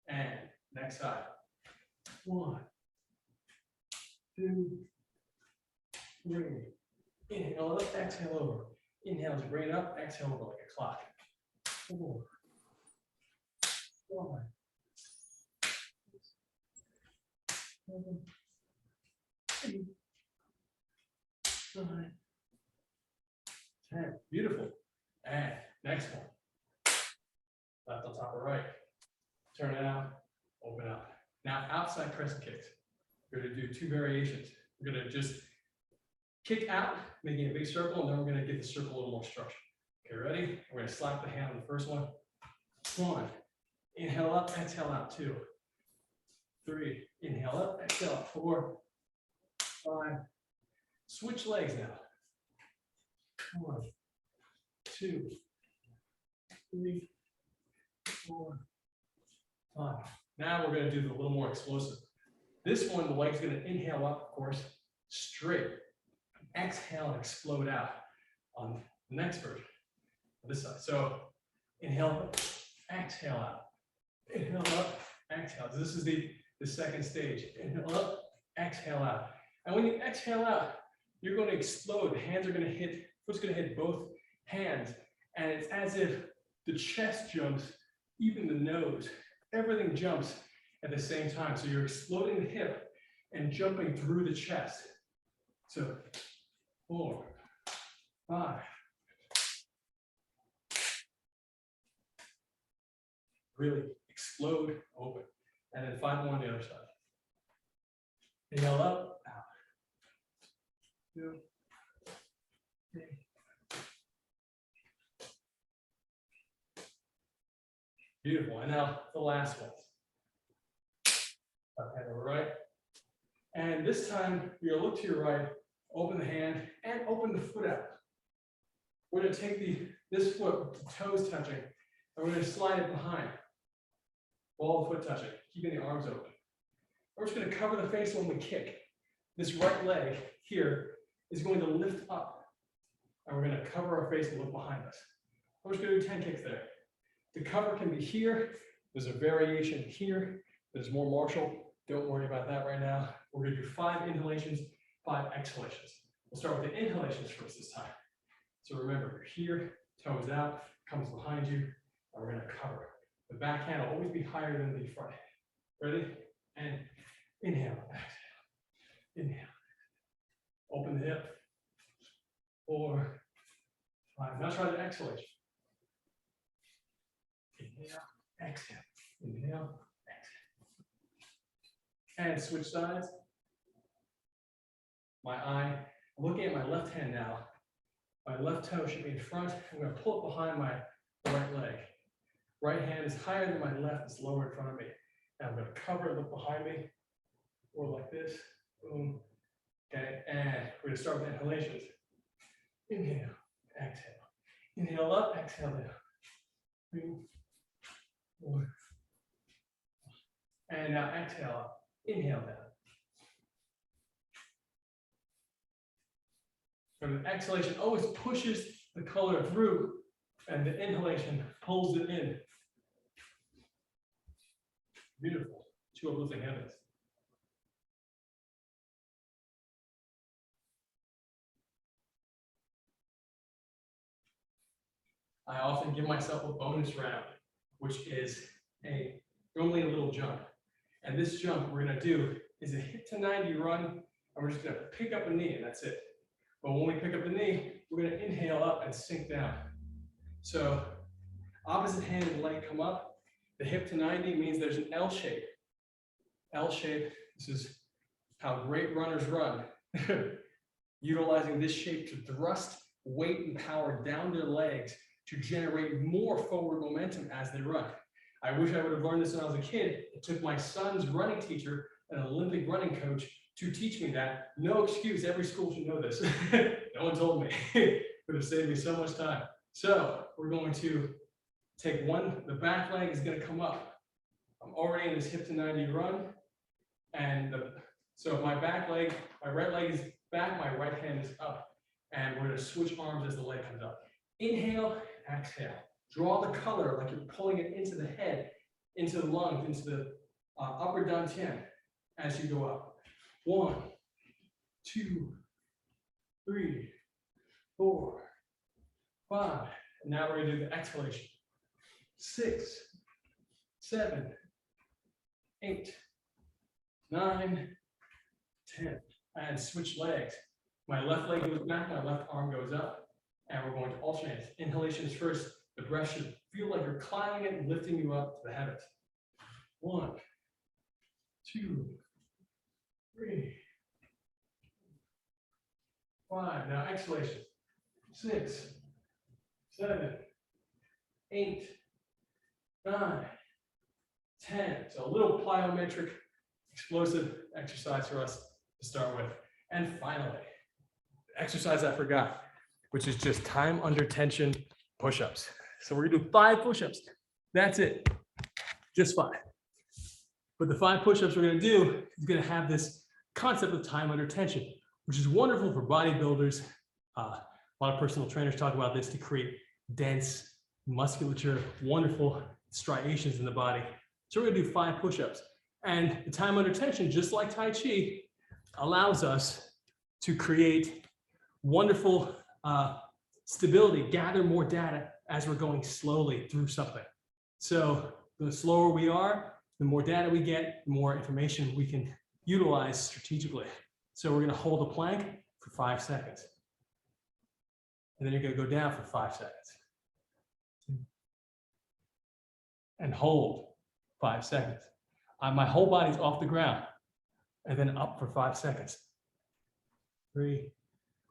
And next side. 1, 2, 3. Inhale up, exhale over. Inhale to bring it up, exhale over like a clock. 4, 5, 6, 7, 8, 9, 10. Beautiful. And next one. Left on top of right. Turn it out, open up. Now outside crescent kicks. We're going to do 2 variations. We're going to just kick out, making a big circle, and then we're going to give the circle a little more structure. Okay, ready? We're going to slap the hand on the first one. 1. Inhale up, exhale out. 2, 3. Inhale up, exhale out. 4, 5. Switch legs now. 1, 2, 3, 4, 5. Now we're going to do the little more explosive. This one, the leg's going to inhale up, of course, straight. Exhale and explode out on the next version of this side. So inhale up, exhale out. Inhale up, exhale. This is the second stage. Inhale up, exhale out. And when you exhale out, you're going to explode. The hands are going to hit, foot's going to hit both hands. And it's as if the chest jumps, even the nose, everything jumps at the same time. So you're exploding the hip and jumping through the chest. So 4, 5. Really explode, open. And then 5 more on the other side. Inhale up, out. 2, 3. Beautiful. And now the last one. Left hand over right. And this time, you're going to look to your right, open the hand, and open the foot out. We're going to take this foot, the toes touching, and we're going to slide it behind. Ball the foot touching, keeping the arms open. We're just going to cover the face when we kick. This right leg here is going to lift up, and we're going to cover our face and look behind us. We're just going to do 10 kicks there. The cover can be here. There's a variation here. There's more martial. Don't worry about that right now. We're going to do 5 inhalations, 5 exhalations. We'll start with the inhalations first this time. So remember, you're here, toes out, comes behind you, and we're going to cover. The back hand will always be higher than the front hand. Ready? And inhale, exhale. Inhale. Open the hip. 4, 5. Now try the exhalation. Inhale, exhale. Inhale, exhale. And switch sides. I'm looking at my left hand now. My left toe should be in front. I'm going to pull it behind my right leg. Right hand is higher than my left, it's lower in front of me. And I'm going to cover it, look behind me, or like this. Boom. Okay, and we're going to start with inhalations. Inhale, exhale. Inhale up, exhale down. 2, 4. And now exhale up, inhale down. And the exhalation always pushes the color through, and the inhalation pulls it in. Beautiful. 2 uplifting heavens. I often give myself a bonus round, which is normally a little jump. And this jump we're going to do is a hip to 90 run, and we're just going to pick up a knee, and that's it. But when we pick up the knee, we're going to inhale up and sink down. So opposite hand and leg come up. The hip to 90 means there's an L shape. L shape, this is how great runners run. Utilizing this shape to thrust weight and power down their legs to generate more forward momentum as they run. I wish I would have learned this when I was a kid. It took my son's running teacher, an Olympic running coach, to teach me that. No excuse, every school should know this. No one told me. It would have saved me so much time. So we're going to take the back leg is going to come up. I'm already in this hip to 90 run. And so my back leg, my right leg is back, my right hand is up. And we're going to switch arms as the leg comes up. Inhale, exhale. Draw the color like you're pulling it into the head, into the lungs, into the upper dantian as you go up. 1, 2, 3, 4, 5. And now we're going to do the exhalation. 6, 7, 8, 9, 10. And switch legs. My left leg goes back, my left arm goes up. And we're going to alternate. Inhalations first. The breath should feel like you're climbing it and lifting you up to the heavens. 1, 2, 3, 5. Now exhalation. 6, 7, 8, 9, 10. So a little plyometric explosive exercise for us to start with. And finally, the exercise I forgot, which is just time under tension push-ups. So we're gonna do 5 push-ups. That's it, just 5. But the 5 push-ups we're gonna do is gonna have this concept of time under tension, which is wonderful for bodybuilders. A lot of personal trainers talk about this to create dense musculature, wonderful striations in the body. So we're gonna do 5 push-ups. And the time under tension, just like Tai Chi, allows us to create wonderful stability, gather more data as we're going slowly through something. So the slower we are, the more data we get, the more information we can utilize strategically. So we're going to hold a plank for 5 seconds. And then you're going to go down for 5 seconds. And hold 5 seconds. My whole body's off the ground. And then up for 5 seconds. 3,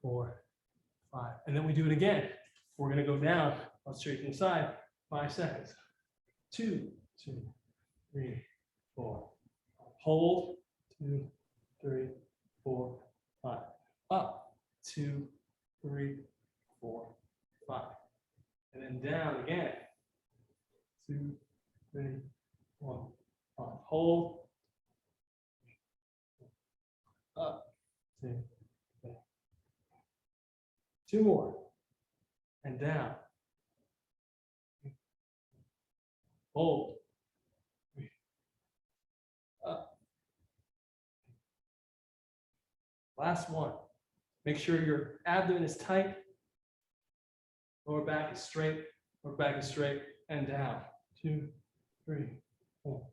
4, 5. And then we do it again. We're going to go down, straight to the side, 5 seconds. 2, 2, 3, 4. Hold, 2, 3, 4, 5. Up, 2, 3, 4, 5. And then down again. 2, 3, 4, 5. Hold. Up, 2, 3. 2 more. And down. Hold. Up. Last one. Make sure your abdomen is tight. Lower back is straight. Lower back is straight. And down. 2, 3, 4,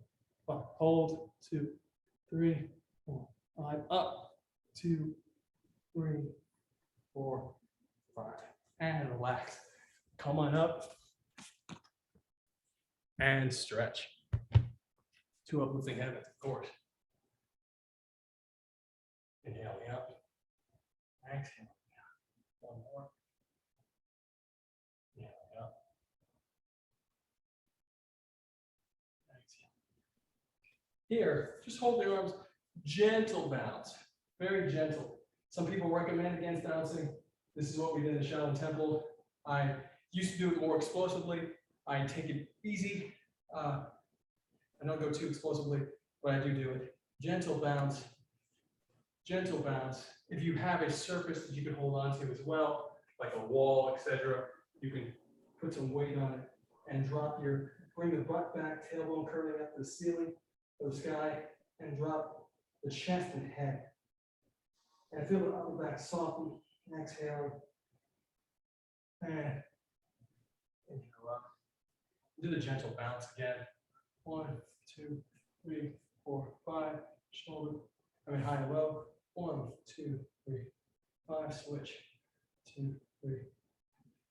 5. Hold. 2, 3, 4, 5. Up. 2, 3, 4, 5. And relax. Come on up. And stretch. 2 uplifting heavens, of course. Inhaling up. Exhaling out. 1 more. Inhaling up. Here, just hold the arms, gentle bounce, very gentle. Some people recommend against bouncing. This is what we did in the Shaolin Temple. I used to do it more explosively. I take it easy. I don't go too explosively, but I do it. Gentle bounce, gentle bounce. If you have a surface that you can hold on to as well, like a wall, etc., you can put some weight on it and bring the butt back, tailbone curling up to the ceiling or the sky, and drop the chest and head. And feel the upper back soften, exhale, and inhale up. Do the gentle bounce again. 1, 2, 3, 4, 5, shoulder, high and low. 1, 2, 3, 5, switch, 2, 3.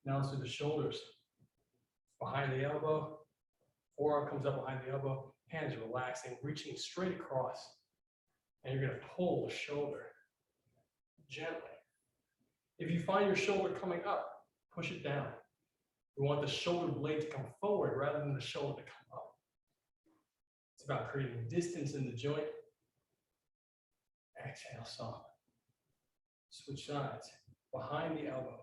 Now let's do the shoulders. Behind the elbow, forearm comes up behind the elbow, hands relaxing, reaching straight across. And you're going to pull the shoulder gently. If you find your shoulder coming up, push it down. We want the shoulder blade to come forward rather than the shoulder to come up. It's about creating distance in the joint. Exhale, soften. Switch sides. Behind the elbow.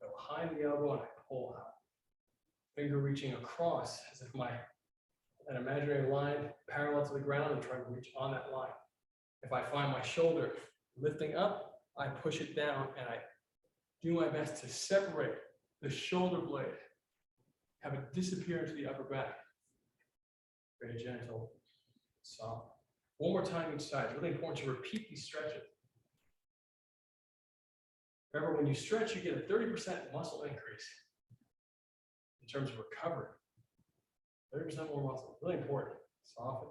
Go behind the elbow and I pull out. Finger reaching across as if an imaginary line parallel to the ground and trying to reach on that line. If I find my shoulder lifting up, I push it down and I do my best to separate the shoulder blade, have it disappear into the upper back. Very gentle, soft. One more time each side. It's really important to repeat these stretches. Remember, when you stretch, you get a 30% muscle increase in terms of recovery. 30% more muscle, really important. Soften.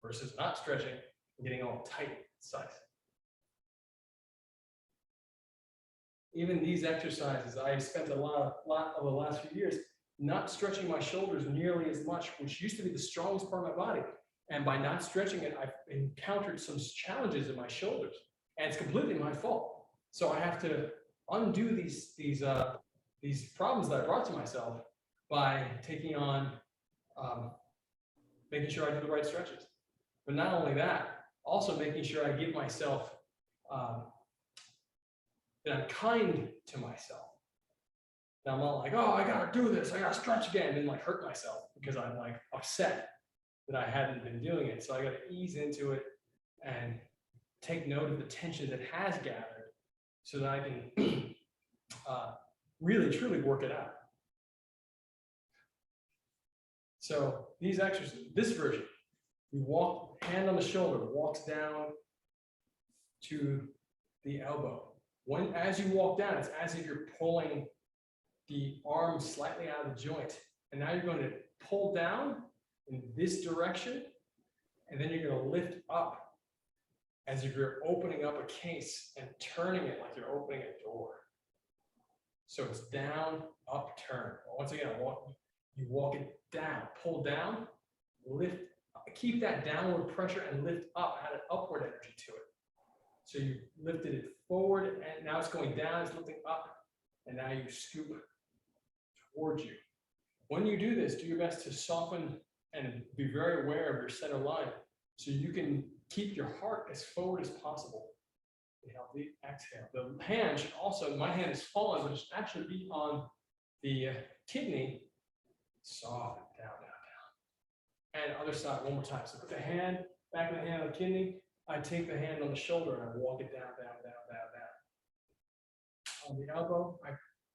Versus not stretching and getting all tight size. Even these exercises, I spent a lot of the last few years not stretching my shoulders nearly as much, which used to be the strongest part of my body. And by not stretching it, I've encountered some challenges in my shoulders, and it's completely my fault. So I have to undo these problems that I brought to myself by taking on, making sure I do the right stretches. But not only that, also making sure I give myself, that I'm kind to myself. That I'm not like, oh, I gotta do this, I gotta stretch again, and like hurt myself because I'm like upset that I hadn't been doing it. So I gotta ease into it and take note of the tension that has gathered so that I can really, truly work it out. So these exercises, this version, you walk, hand on the shoulder, walks down to the elbow. As you walk down, it's as if you're pulling the arm slightly out of the joint. And now you're going to pull down in this direction, and then you're going to lift up as if you're opening up a case and turning it like you're opening a door. So it's down, up, turn. Once again, you walk it down, pull down, lift, keep that downward pressure and lift up, add an upward energy to it. So you lifted it forward, and now it's going down, it's lifting up, and now you scoop towards you. When you do this, do your best to soften and be very aware of your center line so you can keep your heart as forward as possible. Inhale, deep, exhale. The hand should also, my hand is fallen, but it should actually be on the kidney. Soften, down, down, down. And other side, one more time. So put the hand, back of the hand on the kidney. I take the hand on the shoulder and I walk it down, down, down, down, down. On the elbow, I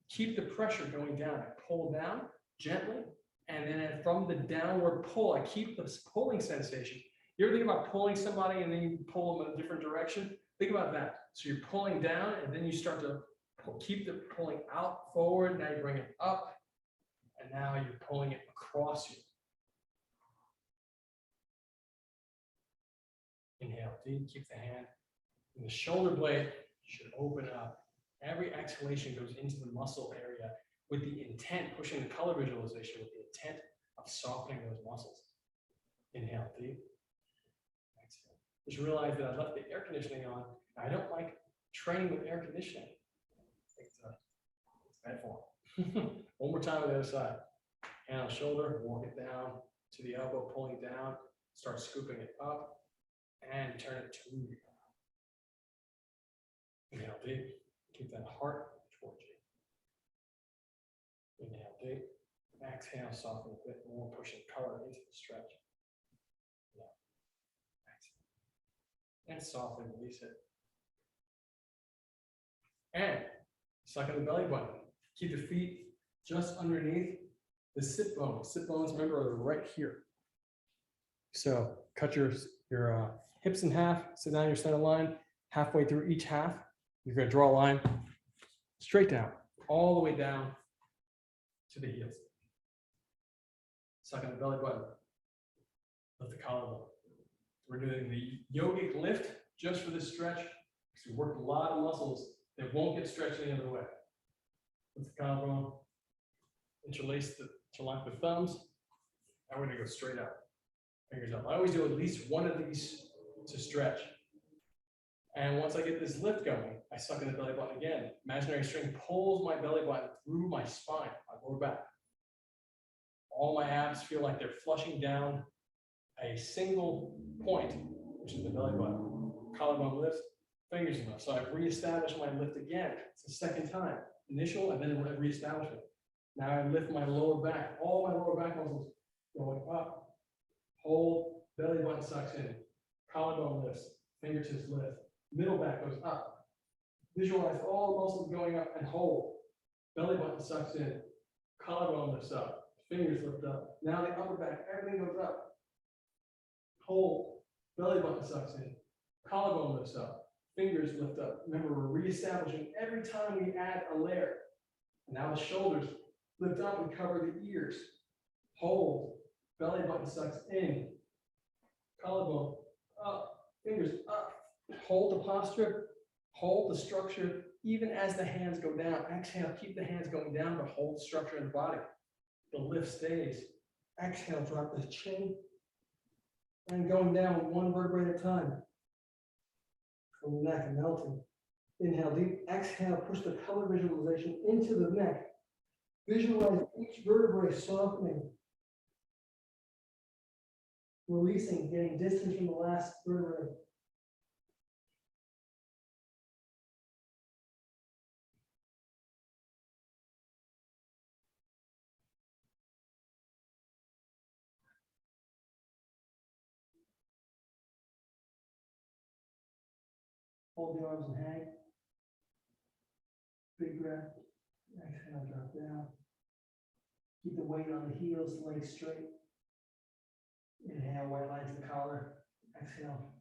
keep the pressure going down. I pull down gently, and then from the downward pull, I keep this pulling sensation. You ever think about pulling somebody and then you pull them in a different direction? Think about that. So you're pulling down, and then you start to keep the pulling out forward. Now you bring it up, and now you're pulling it across you. Inhale deep, keep the hand. And the shoulder blade should open up. Every exhalation goes into the muscle area with the intent, pushing the color visualization with the intent of softening those muscles. Inhale deep. Exhale. Just realize that I left the air conditioning on. I don't like training with air conditioning. It's bad form. One more time on the other side. Hand on shoulder, walk it down to the elbow, pulling down, start scooping it up, and turn it to you. Inhale deep, keep that heart towards you. Inhale deep, exhale, soften a bit more, pushing color into the stretch. And soften, release it. And suck in the belly button. Keep the feet just underneath the sit bones. Sit bones, remember, are right here. So cut your hips in half, sit down your center line. Halfway through each half, you're going to draw a line straight down, all the way down to the heels. Suck in the belly button. Lift the collarbone. We're doing the yogic lift just for this stretch because we work a lot of muscles that won't get stretched any other way. Lift the collarbone, interlock the thumbs, and we're going to go straight up. Fingers up. I always do at least one of these to stretch. And once I get this lift going, I suck in the belly button again. Imaginary string pulls my belly button through my spine, my lower back. All my abs feel like they're flushing down a single point, which is the belly button. Collarbone lifts, fingers lift. So I've reestablished my lift again. It's the second time. Initial and then reestablishment. Now I lift my lower back. All my lower back muscles going up. Hold, belly button sucks in. Collarbone lifts, fingertips lift. Middle back goes up. Visualize all the muscles going up and hold. Belly button sucks in. Collarbone lifts up. Fingers lift up. Now the upper back, everything goes up. Hold. Belly button sucks in. Collarbone lifts up. Fingers lift up. Remember, we're reestablishing every time we add a layer. And now the shoulders lift up and cover the ears. Hold. Belly button sucks in. Collarbone up. Fingers up. Hold the posture. Hold the structure. Even as the hands go down. Exhale. Keep the hands going down, but hold the structure in the body. The lift stays. Exhale. Drop the chin. And going down one vertebrae at a time. From the neck and melting. Inhale deep. Exhale. Push the color visualization into the neck. Visualize each vertebrae softening. Releasing, getting distance from the last vertebrae. Hold the arms and hang. Big breath. Exhale, drop down. Keep the weight on the heels, legs straight. Inhale, white line to the collar. Exhale,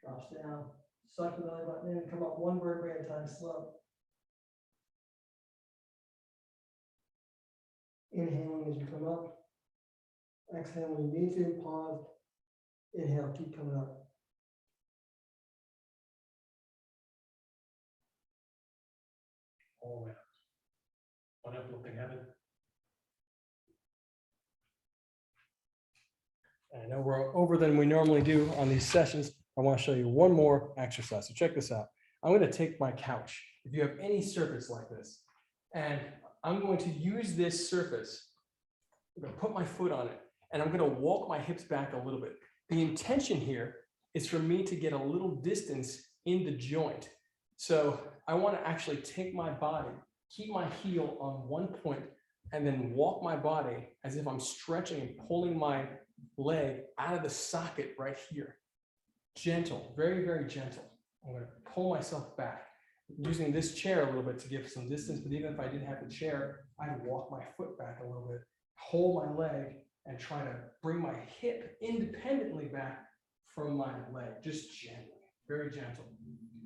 drops down. Suck the belly button in, come up one vertebrae at a time, slow. Inhaling as you come up. Exhale when you need to, pause. Inhale, keep coming up. All the way up. One uplifting heaven. I know we're over than we normally do on these sessions. I want to show you one more exercise. So check this out. I'm going to take my couch. If you have any surface like this, and I'm going to use this surface. I'm going to put my foot on it, and I'm going to walk my hips back a little bit. The intention here is for me to get a little distance in the joint. So I want to actually take my body, keep my heel on one point, and then walk my body as if I'm stretching and pulling my leg out of the socket right here. Gentle, very, very gentle. I'm going to pull myself back. I'm using this chair a little bit to give some distance, but even if I didn't have the chair, I'd walk my foot back a little bit, hold my leg, and try to bring my hip independently back from my leg, just gently, very gentle.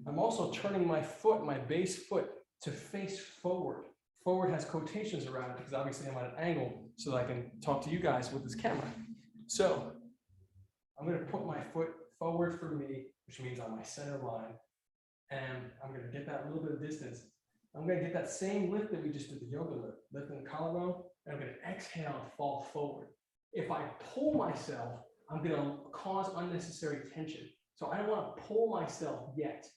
I'm also turning my foot, my base foot, to face forward. Forward has quotations around it because obviously I'm at an angle so that I can talk to you guys with this camera. So I'm going to put my foot forward for me, which means on my center line, and I'm going to get that little bit of distance. I'm going to get that same lift that we just did, the yoga lift, lifting the collarbone, and I'm going to exhale and fall forward. If I pull myself, I'm going to cause unnecessary tension. So I don't want to pull myself yet.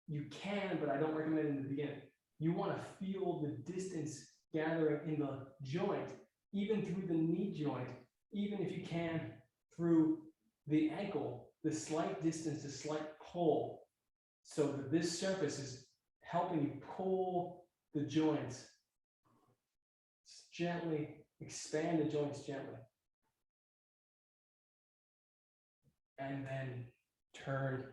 You can, but I don't recommend it in the beginning. You want to feel the distance gathering in the joint, even through the knee joint, even if you can through the ankle, the slight distance, the slight pull, so that this surface is helping you pull the joints. Just gently expand the joints gently. And then turn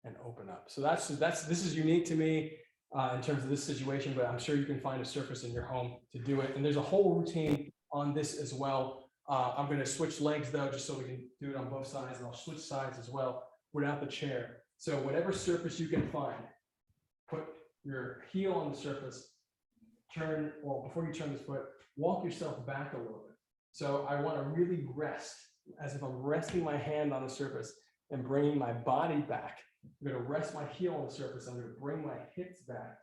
and open up. So this is unique to me in terms of this situation, but I'm sure you can find a surface in your home to do it. And there's a whole routine on this as well. I'm going to switch legs though, just so we can do it on both sides, and I'll switch sides as well without the chair. So whatever surface you can find, put your heel on the surface, turn, well, before you turn this foot, walk yourself back a little bit. So I want to really rest, as if I'm resting my hand on the surface and bringing my body back. I'm going to rest my heel on the surface. I'm going to bring my hips back.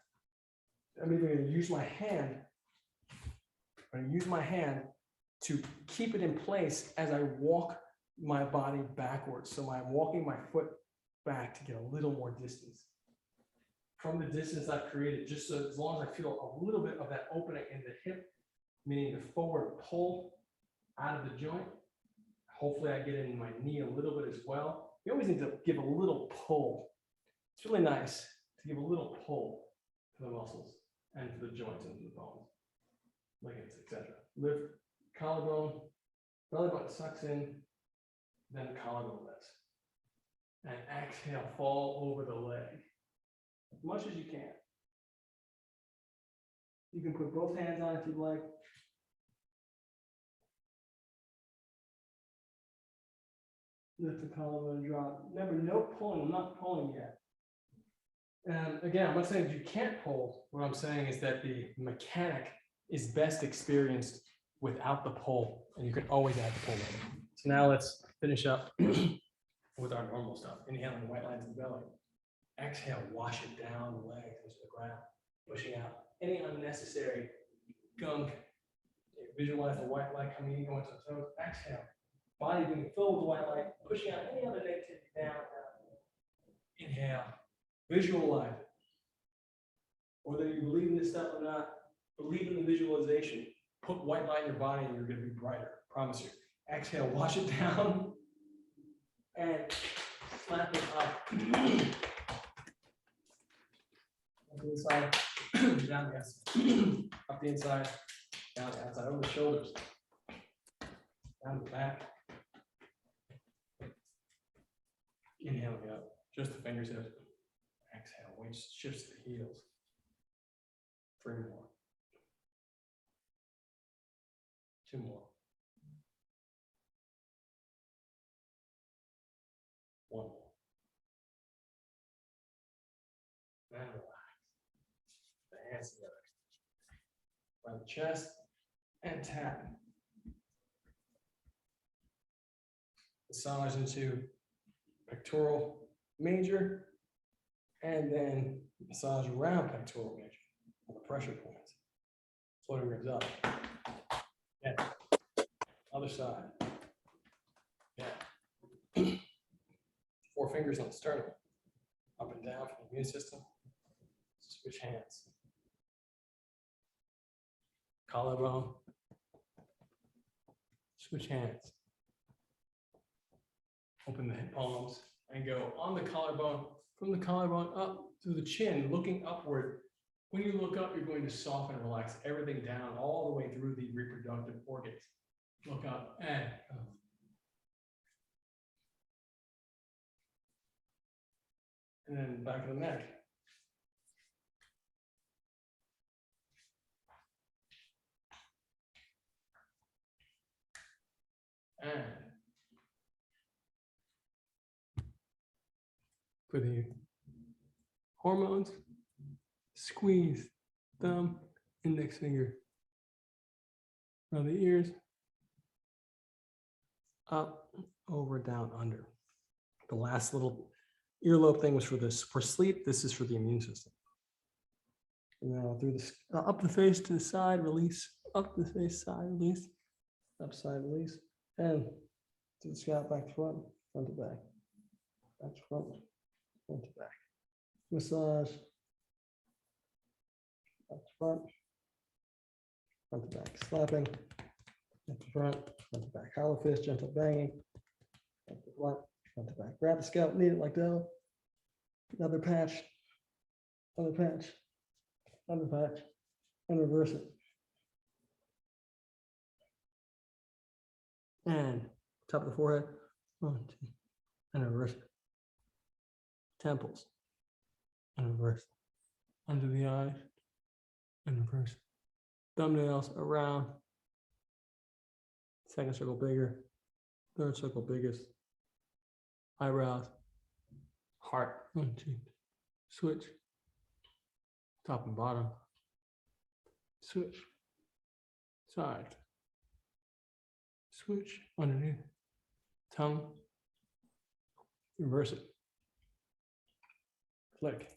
I'm even going to use my hand. I'm going to use my hand to keep it in place as I walk my body backwards. So I'm walking my foot back to get a little more distance. From the distance I've created, just so as long as I feel a little bit of that opening in the hip, meaning the forward pull out of the joint. Hopefully I get in my knee a little bit as well. You always need to give a little pull. It's really nice to give a little pull to the muscles and to the joints and to the bones, ligaments, etc. Lift collarbone, belly button sucks in, then collarbone lifts. And exhale, fall over the leg as much as you can. You can put both hands on if you'd like. Lift the collarbone and drop. Remember, no pulling. I'm not pulling yet. And again, I'm not saying that you can't pull. What I'm saying is that the mechanic is best experienced without the pull, and you can always add the pull later. So now let's finish up with our normal stuff. Inhaling, white lines in the belly. Exhale, wash it down the legs into the ground, pushing out any unnecessary gunk. Visualize the white light coming in, going to the toes. Exhale, body being filled with white light, pushing out any other negativity down. Inhale, visualize it. Whether you believe in this stuff or not, believe in the visualization. Put white light in your body and you're going to be brighter. Promise you. Exhale, wash it down and slap it up. Up the inside, down the outside. Up the inside, down the outside, over the shoulders, down the back. Inhaling up, just the fingertips. Exhale, weight shifts to the heels. 3 more. 2 more. 1 more. And relax. The hands together. By the chest and tap. Massage into pectoral major, and then massage around pectoral major on the pressure points. Floating ribs up. Yeah. Other side. Yeah. 4 fingers on the sternum. Up and down for the immune system. Switch hands. Collarbone. Switch hands. Open the hip palms and go on the collarbone, from the collarbone up to the chin, looking upward. When you look up, you're going to soften and relax everything down all the way through the reproductive organs. Look up and go. And then back of the neck. And for the hormones, squeeze thumb, index finger around the ears, up, over, down, under. The last little earlobe thing was for sleep. This is for the immune system. And now through the up the face to the side, release. Up the face, side, release. Up side, release. And to the scalp, back to front, front to back. Back to front, front to back. Massage. Back to front, front to back. Slapping. Back to front to back. Hollow fist, gentle banging. Front to back. Grab the scalp, lean it like that. Another patch, other patch, other patch, and reverse it. And top of the forehead, 1, 2, and reverse it. Temples, and reverse. Under the eyes, and reverse. Thumbnails around. Second circle bigger. Third circle biggest. Eyebrows. Heart. 1, 2. Switch. Top and bottom. Switch. Side. Switch. Underneath. Tongue. Reverse it. Flick.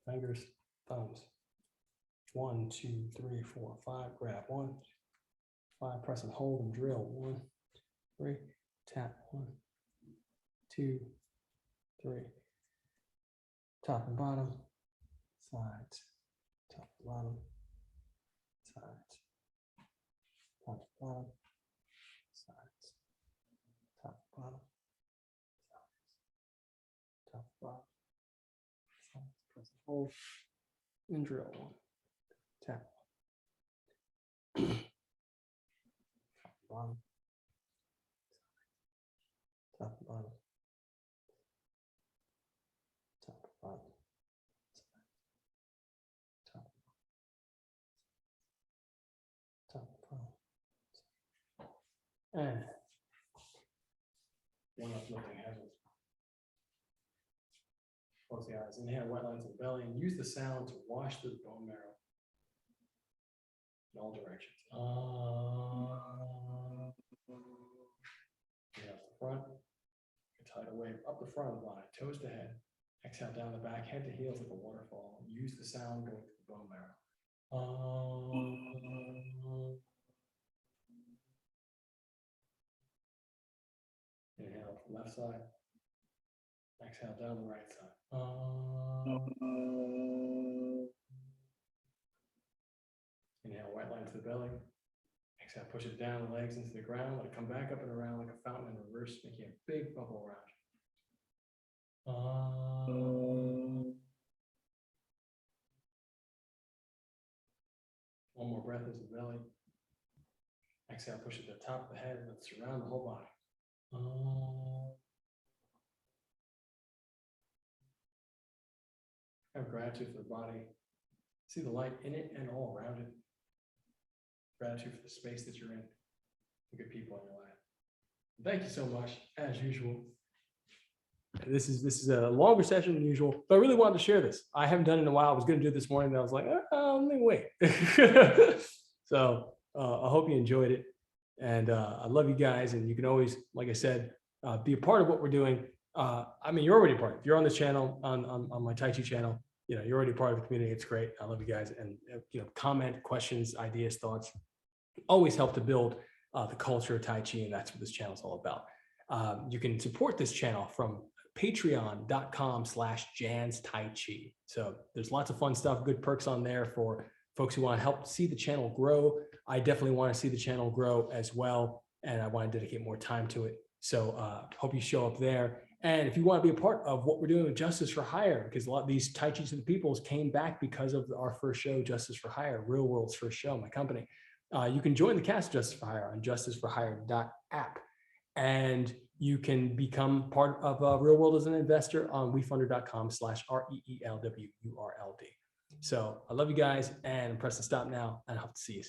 Fingers. Thumbs. 1, 2, 3, 4, 5. Grab 1. 5. Press and hold and drill. 1, 3. Tap. 1, 2, 3. Top and bottom. Sides. Top and bottom. Sides. Top and bottom. Sides. Top and bottom. Sides. Top and bottom. Sides. Press and hold. And drill. 1. Tap. Top and bottom. Top and bottom. Top and bottom. Top and bottom. And one uplifting hazard. Close the eyes. Inhale, wet lines in the belly, and use the sound to wash the bone marrow in all directions. Inhale to the front. Tidal wave up the front of the body, toes to head. Exhale down the back, head to heels like a waterfall. Use the sound going through the bone marrow. Inhale to the left side. Exhale down the right side. Inhale, white line to the belly. Exhale, push it down the legs into the ground. Let it come back up and around like a fountain in reverse, making a big bubble around you. One more breath into the belly. Exhale, push it to the top of the head. Let it surround the whole body. Have gratitude for the body. See the light in it and all around it. Gratitude for the space that you're in. The good people in your life. Thank you so much, as usual. This is a longer session than usual, but I really wanted to share this. I haven't done it in a while. I was going to do it this morning, and I was like, let me wait. So I hope you enjoyed it, and I love you guys. And you can always, like I said, be a part of what we're doing. I mean, you're already a part. If you're on this channel, on my Tai Chi channel, you know, you're already part of the community. It's great. I love you guys, and comment, questions, ideas, thoughts. Always help to build the culture of Tai Chi, and that's what this channel is all about. You can support this channel from patreon.com/JansTaiChi. So there's lots of fun stuff, good perks on there for folks who want to help see the channel grow. I definitely want to see the channel grow as well, and I want to dedicate more time to it. So hope you show up there. And if you want to be a part of what we're doing with Justice for Hire, because a lot of these Tai Chi to the Peoples came back because of our first show, Justice for Hire, Real World's first show, my company. You can join the cast of Justice for Hire on justiceforhire.app. And you can become part of Real World as an investor on wefunder.com/REELWURLD. So I love you guys, and I'm pressing stop now, and I hope to see you soon.